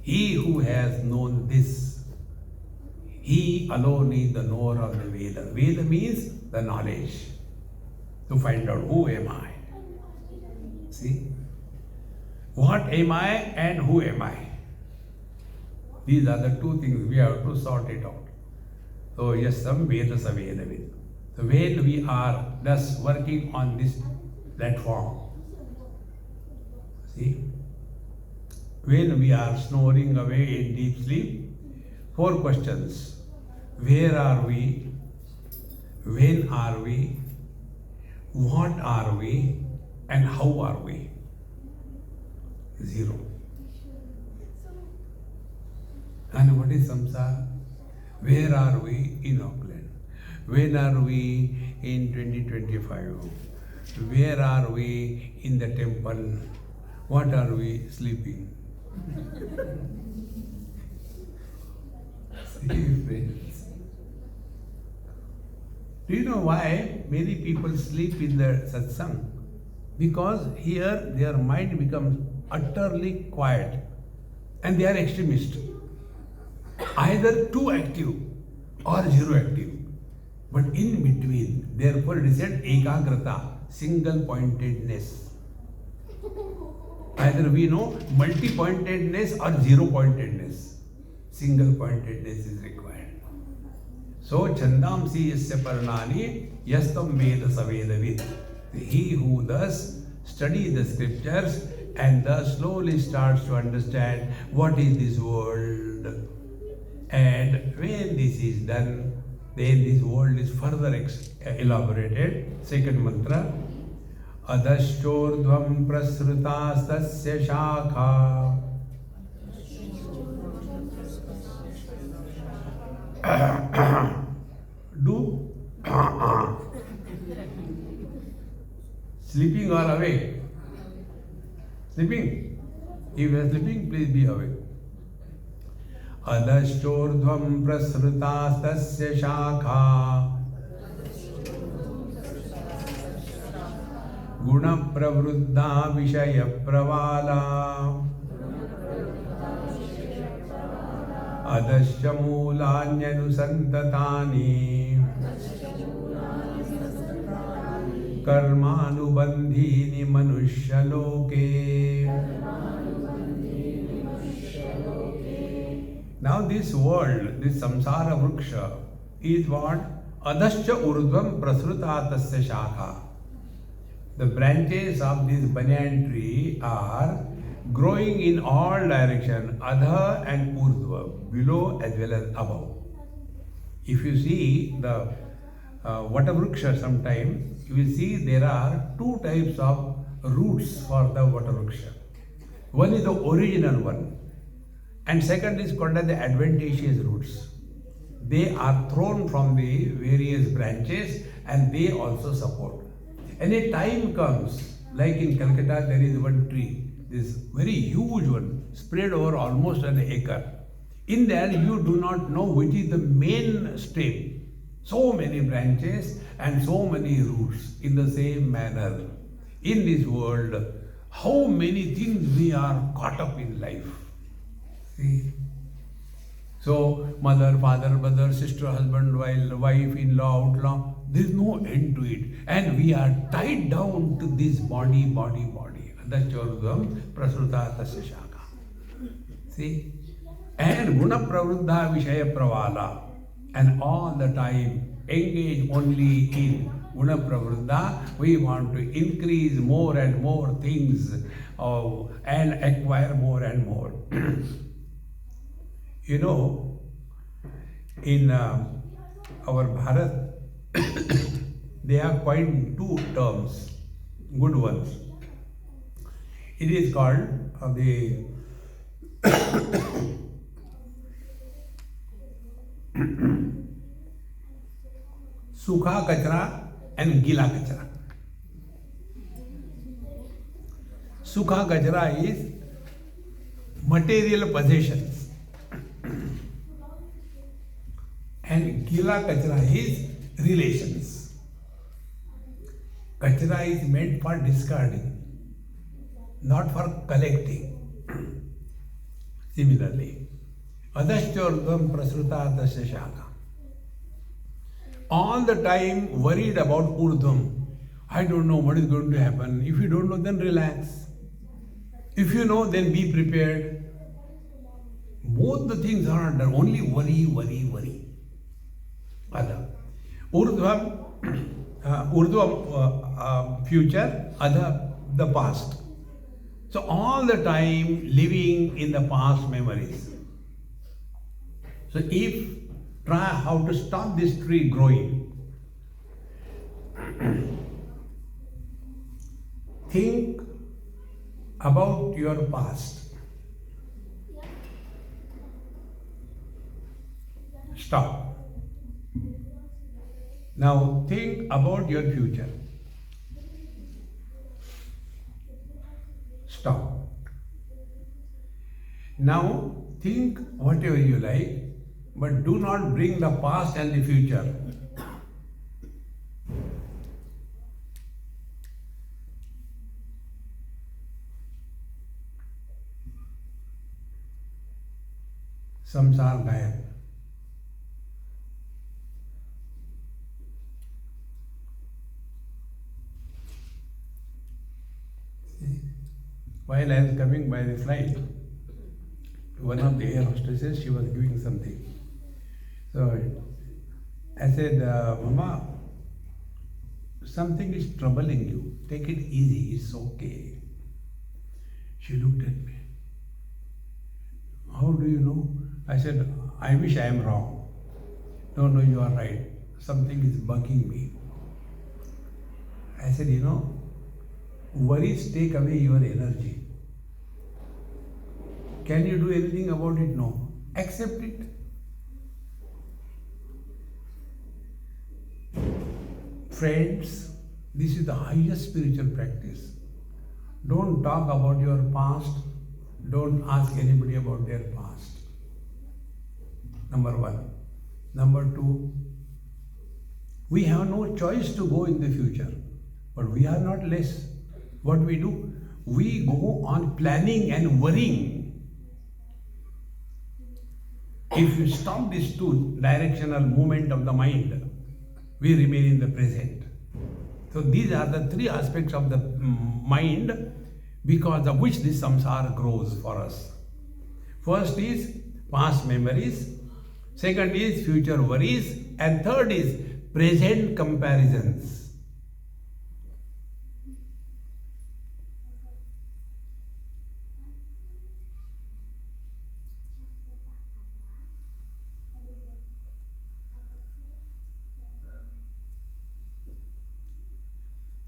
He who has known this, he alone is the knower of the Veda. Veda means the knowledge. To find out who am I. See? What am I and who am I? These are the two things we have to sort it out. So, yes, some Veda Savedavid. So, when we are thus working on this platform, see, when we are snoring away in deep sleep, 4 questions. Where are we? When are we? What are we? And how are we? 0. And what is samsara? Where are we in Auckland? When are we in 2025? Where are we in the temple? What are we sleeping? See, friends. Do you know why many people sleep in the satsang? Because here their mind becomes utterly quiet and they are extremist. Either too active or zero active. But in between, therefore it is said ekagrata, single pointedness. Either we know multi-pointedness or zero pointedness. Single pointedness is required. So Chandamsi Yasya Parnani Yastam Veda Savedavid. He who thus studies the scriptures and thus slowly starts to understand what is this world. And when this is done, then this world is further elaborated. Second mantra. Adashchordvam prasrutastasya shakha. Do sleeping or awake? Sleeping? If you are sleeping, please be awake. Adashchordvam prasrutastasya shakha. Guna pravruddha vishaya pravala. Adasya mulanyanu karmanubandhini manushya loke. Now this world, this samsara vriksha is what? Adasya urdhvam prasrutatasya shakha. The branches of this banyan tree are growing in all directions, adha and urdhva, below as well as above. If you see the Vatavruksha sometime, you will see there are 2 types of roots for the Vatavruksha. One is the original one, and second is called as the adventitious roots. They are thrown from the various branches and they also support. And a time comes, like in Calcutta, there is one tree, this very huge one, spread over almost an acre. In there, you do not know which is the main stem. So many branches and so many roots in the same manner. In this world, how many things we are caught up in life. See? So, mother, father, brother, sister, husband, wife, in-law, outlaw, there is no end to it. And we are tied down to this body. Adachordhvam prasruta tasya shaka. See? And guna pravruddha vishaya pravala. And all the time engage only in guna pravruddha. We want to increase more and more things and acquire more and more. You know, in our Bharat, they have coined 2 terms, good ones. It is called the Sukha Kachra and Gila Kachra. Sukha Kachra is material possessions. And gila kachra is relations. Kachra is meant for discarding, not for collecting. Similarly, adashchordvam prasruta adasya shaka. All the time worried about urdhvam. I don't know what is going to happen. If you don't know, then relax. If you know, then be prepared. Both the things are not done. Only worry, worry, worry. Adha. Urdhvam, future, adha, the past. So all the time living in the past memories. So if try how to stop this tree growing, think about your past. Stop. Now think about your future. Stop. Now think whatever you like, but do not bring the past and the future. Samsar gayab. While I was coming by the flight, one of the air hostesses, she was giving something. So I said, Mama, something is troubling you. Take it easy, it's okay. She looked at me. How do you know? I said, I wish I am wrong. No, you are right. Something is bugging me. I said, worries take away your energy. Can you do anything about it? No. Accept it. Friends, this is the highest spiritual practice. Don't talk about your past. Don't ask anybody about their past. Number one. Number two, we have no choice to go in the future, but we are not less. What we do? We go on planning and worrying. If you stop this two-directional movement of the mind, we remain in the present. So these are the three aspects of the mind because of which this samsara grows for us. First is past memories, second is future worries, and third is present comparisons.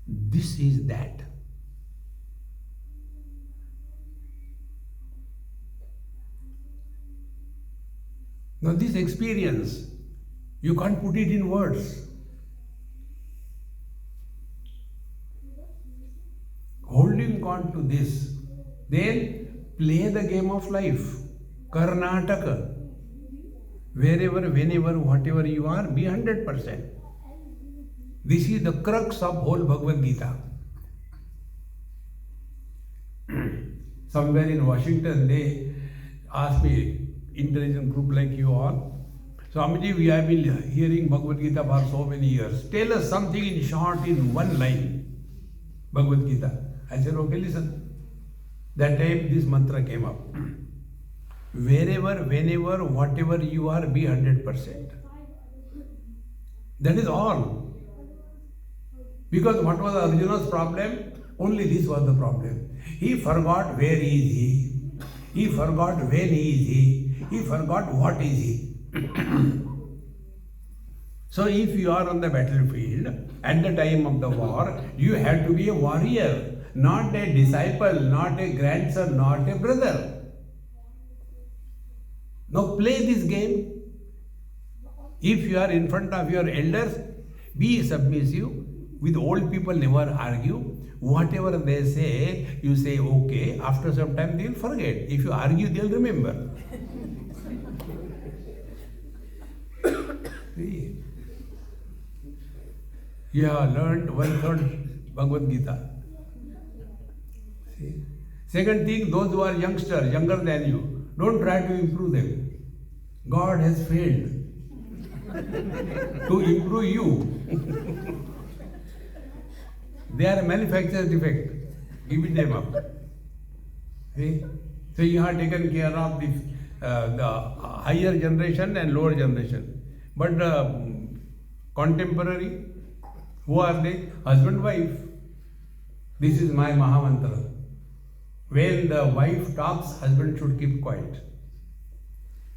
This is that. Now this experience, you can't put it in words. Holding on to this, then play the game of life. Karnataka. Wherever, whenever, whatever you are, be 100%. This is the crux of whole Bhagavad Gita. Somewhere in Washington, they asked me, intelligent group like you all, Swamiji, we have been hearing Bhagavad Gita for so many years. Tell us something in short, in one line. Bhagavad Gita. I said, okay, listen. That time this mantra came up. Wherever, whenever, whatever you are, be 100%. That is all. Because what was Arjuna's problem? Only this was the problem. He forgot where is he. He forgot when is he. He forgot what is he. So if you are on the battlefield at the time of the war, you have to be a warrior, not a disciple, not a grandson, not a brother. Now play this game. If you are in front of your elders, be submissive. With old people, never argue. Whatever they say, you say okay. After some time, they'll forget. If you argue, they'll remember. See? You have learned 1/3 Bhagavad Gita. See? Second thing, those who are youngsters, younger than you, don't try to improve them. God has failed to improve you. They are a manufacturer's defect. Give it them up. See? So you have taken care of the higher generation and lower generation. But contemporary, who are they? Husband, wife. This is my Mahamantra. When the wife talks, husband should keep quiet.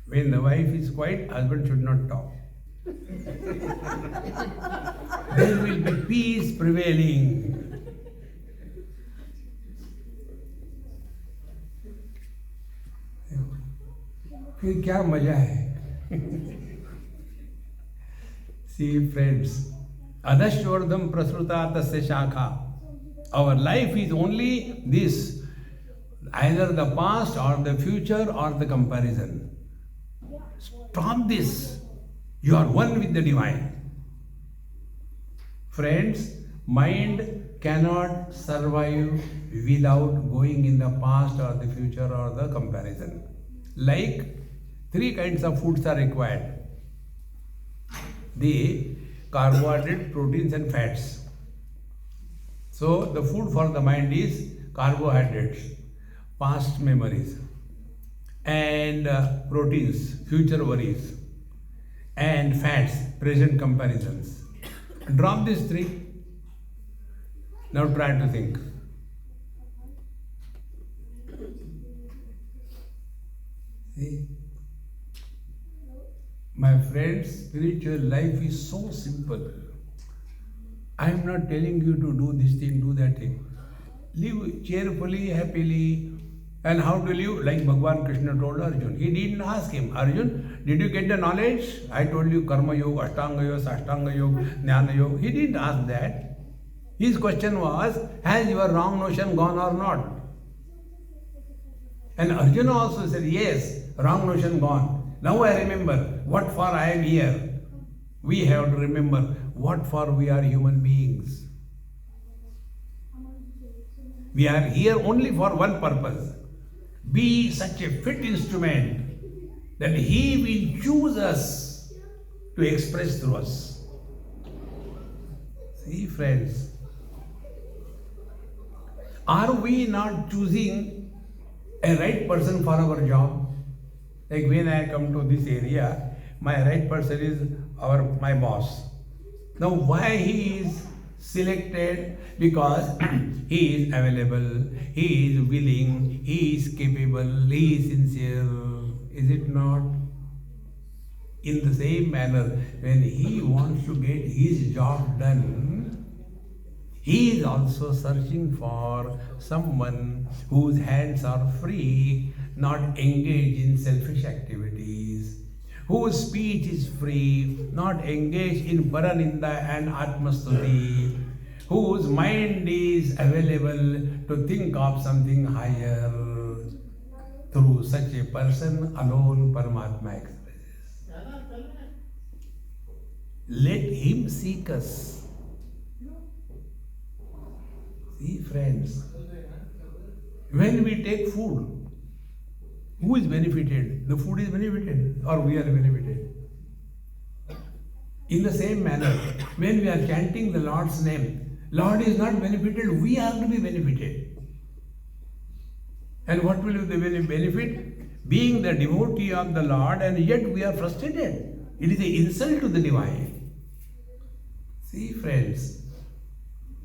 When the wife is quiet, husband should not talk. There will be peace prevailing. फिर क्या मजा है? See, friends, adashvardham prasruta tasya shakha. Our life is only this, either the past or the future or the comparison. Stop this. You are one with the divine. Friends, mind cannot survive without going in the past or the future or the comparison. Like 3 kinds of foods are required. The carbohydrate, proteins and fats. So the food for the mind is carbohydrates, past memories, and proteins, future worries, and fats, present comparisons. Drop these 3. Now try to think. See? My friends, spiritual life is so simple. I am not telling you to do this thing, do that thing. Live cheerfully, happily. And how to live? Like Bhagavan Krishna told Arjun. He didn't ask him, Arjun, did you get the knowledge? I told you Karma Yoga, Ashtanga Yoga, Sashtanga Yoga, Jnana Yoga. He didn't ask that. His question was, has your wrong notion gone or not? And Arjuna also said, yes, wrong notion gone. Now I remember what for I am here. We have to remember what for we are human beings. We are here only for one purpose. Be such a fit instrument that He will choose us to express through us. See, friends, are we not choosing a right person for our job? Like when I come to this area, my right person is my boss. Now why he is selected? Because he is available, he is willing, he is capable, he is sincere. Is it not? In the same manner, when he wants to get his job done, he is also searching for someone whose hands are free, not engaged in selfish activities, whose speech is free, not engaged in Paraninda and Atmastuti, whose mind is available to think of something higher. Through such a person alone Paramatma expresses. Let him seek us. See, friends, when we take food, who is benefited? The food is benefited or we are benefited? In the same manner, when we are chanting the Lord's name, Lord is not benefited, we are to be benefited. And what will be the benefit? Being the devotee of the Lord and yet we are frustrated. It is an insult to the divine. See, friends,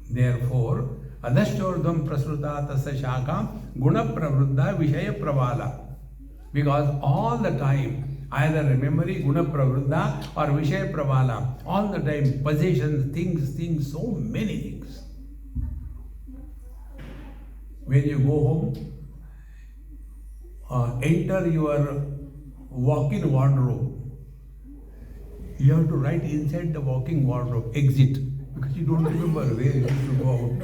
therefore, adashchordham prasruta tasya shakam guna pravruddha vishaya pravala. Because all the time, either memory, guna pravruddha or vishaya pravala, all the time, possessions, things, so many things. When you go home, enter your walk-in wardrobe. You have to write inside the walk-in wardrobe, exit. because you don't remember where you used to go out.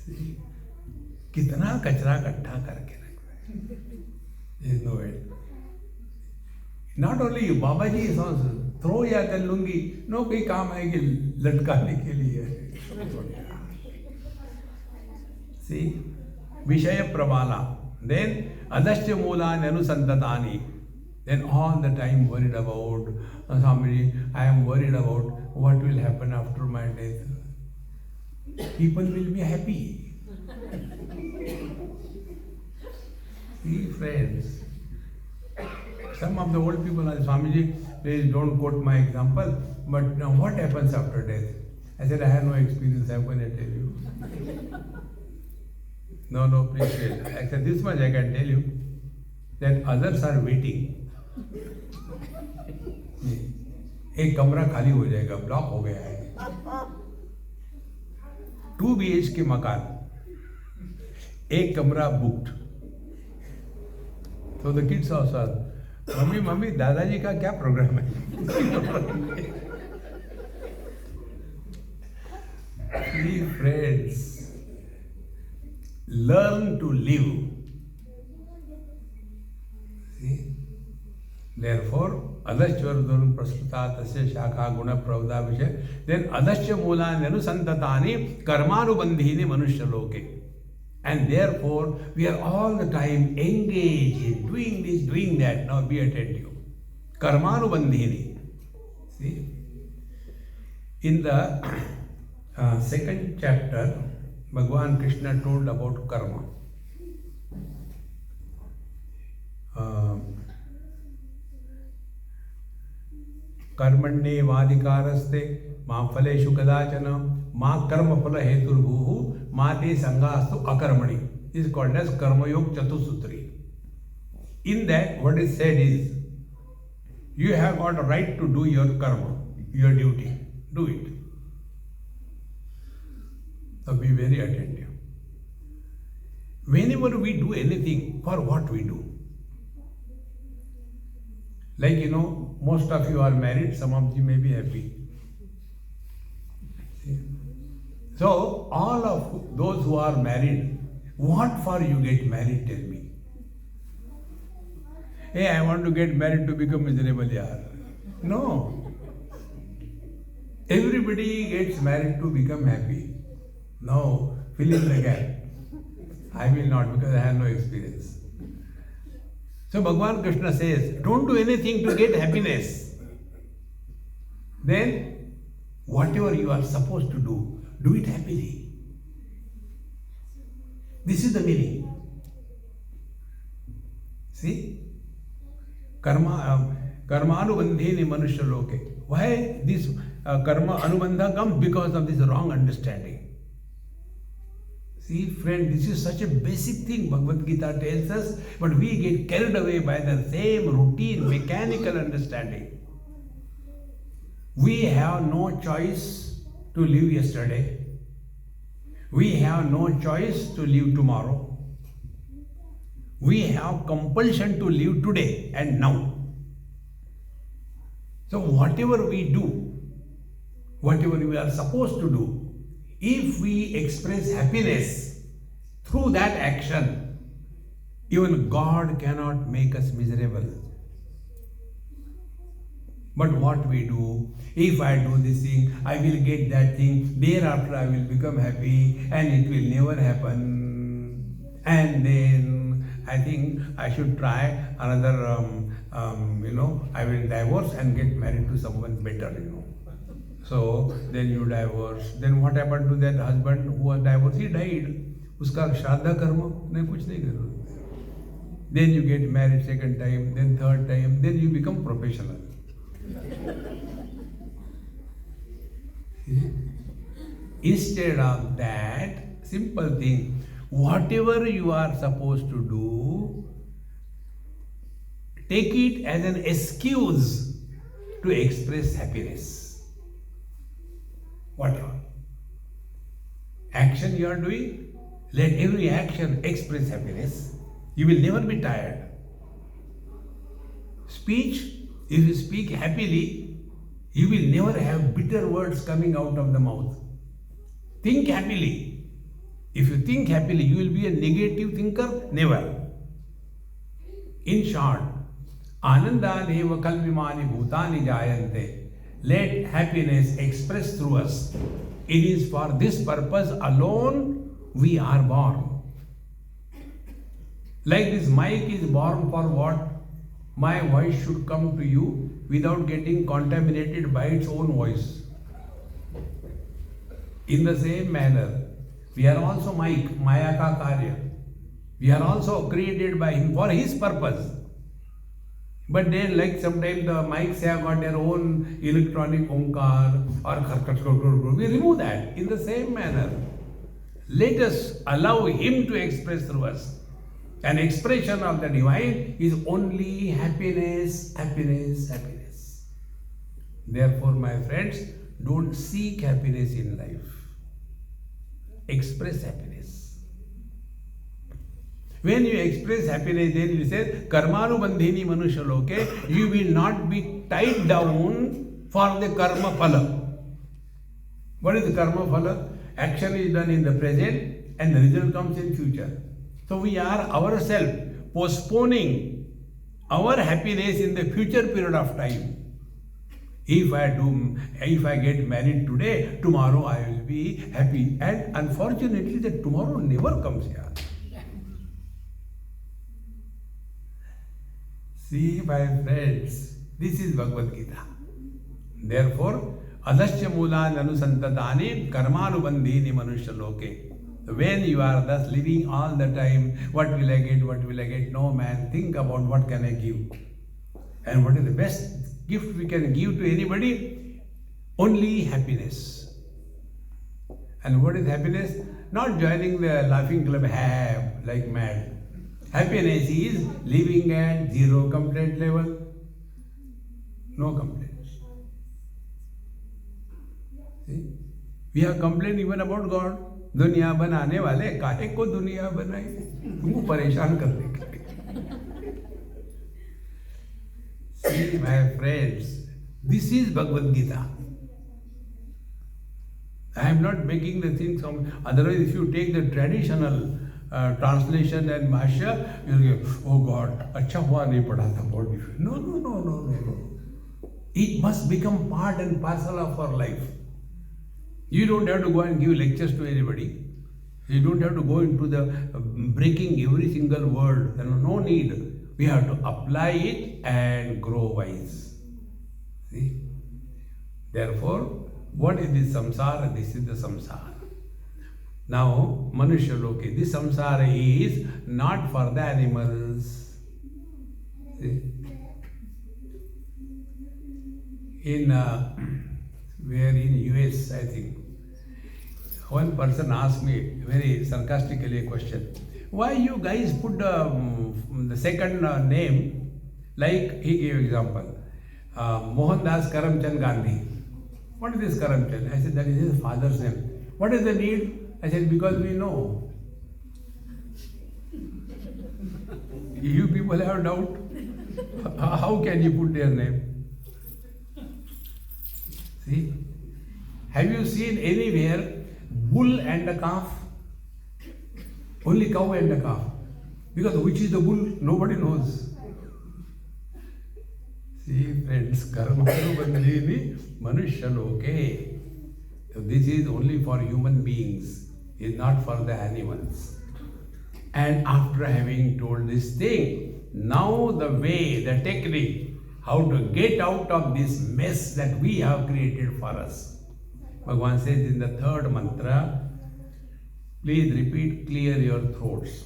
See? कितना कचरा इकट्ठा करके रखा है. There is no way. Not only you, Baba ji is also throw या कर लूंगी. No कोई काम है कि लटकाने के लिए. See, विषय प्रबाला. Then adashya मूलानि अनुसंततानि. Then all the time worried about somebody. I am worried about what will happen after my death. People will be happy. See, friends. Some of the old people are, Swamiji, please don't quote my example, but now what happens after death? I said, I have no experience, I'm going to tell you. No, please wait. I said, this much I can tell you, that others are waiting. एक कमरा खाली हो जाएगा, block हो गया है. 2 BHK मकान, एक कमरा booked. So the kids also ask, mummy दादाजी का क्या प्रोग्राम है? Please friends, learn to live. See? Therefore, adashya prasruta tasya shakha guna pravda vishya. Then adashya mulani anusantatani karmanubandhini manushya loke. And therefore, we are all the time engaged in doing this, doing that. Now be attentive. Karmanubandhini. See? In the second chapter, Bhagavan Krishna told about karma. कर्मण्ये वाधिकारस्ते मां फलेषु कदाचन मां कर्म फल हेतुर्भुः मां ते संगास्तु अकर्मणि. This is called as Karma Yoga Chatusutri. In that, what is said is, you have got a right to do your karma, your duty. Do it. So be very attentive. Whenever we do anything, for what we do. Like, most of you are married, some of you may be happy. See? So, all of those who are married, what for you get married, tell me. Hey, I want to get married to become miserable, yaar. No. Everybody gets married to become happy. No, fill in the gap. I will not, because I have no experience. So Bhagavan Krishna says, don't do anything to get happiness. Then, whatever you are supposed to do it happily. This is the meaning. See? Karma anubandhini manushya loke. Why this karma anubandha comes? Because of this wrong understanding. See, friend, this is such a basic thing Bhagavad Gita tells us, but we get carried away by the same routine, mechanical understanding. We have no choice to live yesterday. We have no choice to live tomorrow. We have compulsion to live today and now. So whatever we do, whatever we are supposed to do, if we express happiness through that action, even God cannot make us miserable. But what we do, if I do this thing, I will get that thing, thereafter I will become happy, and it will never happen. And then I think I should try another, I will divorce and get married to someone better, So then you divorce. Then what happened to that husband who was divorced? He died. Uska shraddha karma, nahi kuch nahi karo. Then you get married second time, then third time, then you become professional. Instead of that, simple thing, whatever you are supposed to do, take it as an excuse to express happiness. Whatever action you are doing, let every action express happiness. You will never be tired. Speech, if you speak happily, You will never have bitter words coming out of the mouth. Think happily. If you think happily, you will be a negative thinker? Never. In short, Anandaneva kalvimani bhutani jayante. Let happiness express through us. It is for this purpose alone we are born. Like this mic is born for what? My voice should come to you without getting contaminated by its own voice. In the same manner, we are also mic, Maya ka karya. We are also created by him for his purpose. But then, like sometimes the mics have got their own electronic onkar or we remove that. In the same manner, let us allow him to express through us. An expression of the divine is only happiness, happiness, happiness. Therefore, my friends, don't seek happiness in life. Express happiness. When you express happiness, then you say, Karmanubandhini manusha loke, you will not be tied down for the karma phala. What is the karma phala? Action is done in the present and the result comes in future. So we are ourselves postponing our happiness in the future period of time. If I get married today, tomorrow I will be happy. And unfortunately, that tomorrow never comes here. See, my friends, this is Bhagavad Gita. Therefore, adasya moolan anusantatani karmanubandhini manusya loke. When you are thus living all the time, what will I get, what will I get? No man, think about what can I give. And what is the best gift we can give to anybody? Only happiness. And what is happiness? Not joining the laughing club like mad. Happiness is living at zero complaint level. No complaints. See? We have complained even about God. दुनिया बनाने वाले काहे को दुनिया बनाई, तुमको परेशान करने के लिए. See, my friends, this is Bhagavad Gita. I am not making the things from. Otherwise, if you take the traditional translation and Bhashya, you will go, oh God, अच्छा हुआ नहीं पढ़ा था बहुत difficult. No. It must become part and parcel of our life. You don't have to go and give lectures to anybody. You don't have to go into the breaking every single word. There is no need. We have to apply it and grow wise. See? Therefore, what is this samsara? This is the samsara. Now, Manushya Loke, this samsara is not for the animals. See? In US, I think, one person asked me very sarcastically a question. Why you guys put the second name, like he gave example, Mohandas Karamchand Gandhi. What is this Karamchand? I said, that is his father's name. What is the need? I said, because we know. You people have doubt. How can you put their name? See? Have you seen anywhere bull and a calf? Only cow and a calf. Because which is the bull, nobody knows. See, friends, karmanubandhini manushya loke. So this is only for human beings, it's not for the animals. And after having told this thing, now the way, the technique, how to get out of this mess that we have created for us. Bhagavan says in the third mantra, please repeat, clear your throats.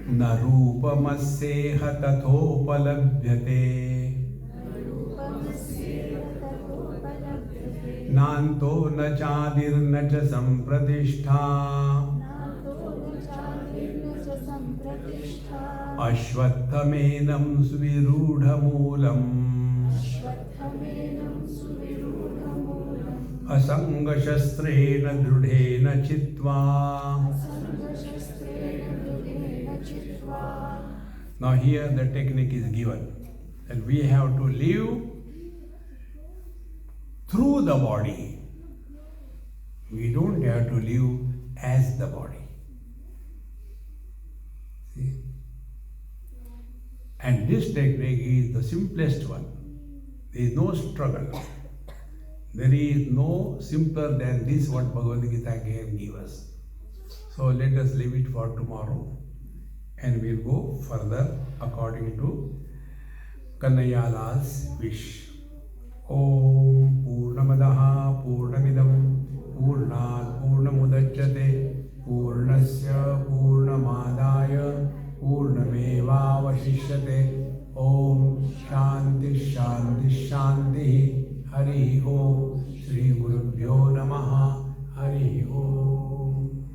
Na rupamasseha tathopalabhyate nanto na chadir na cha sampratishta ashvattamenam suvirudhamulam asangashastreena drudhena chitva. Now here the technique is given, and we have to live through the body. We don't have to live as the body. See? And this technique is the simplest one. There is no struggle. There is no simpler than this what Bhagavad Gita can give us. So let us leave it for tomorrow and we'll go further according to Kanayala's wish. Om Purnamadaha Purnamidam Purnat Purnamudachyate Purnasya Purnamadaya Purnamevavashishyate. Om Shanti Shanti Shanti. Hari Om.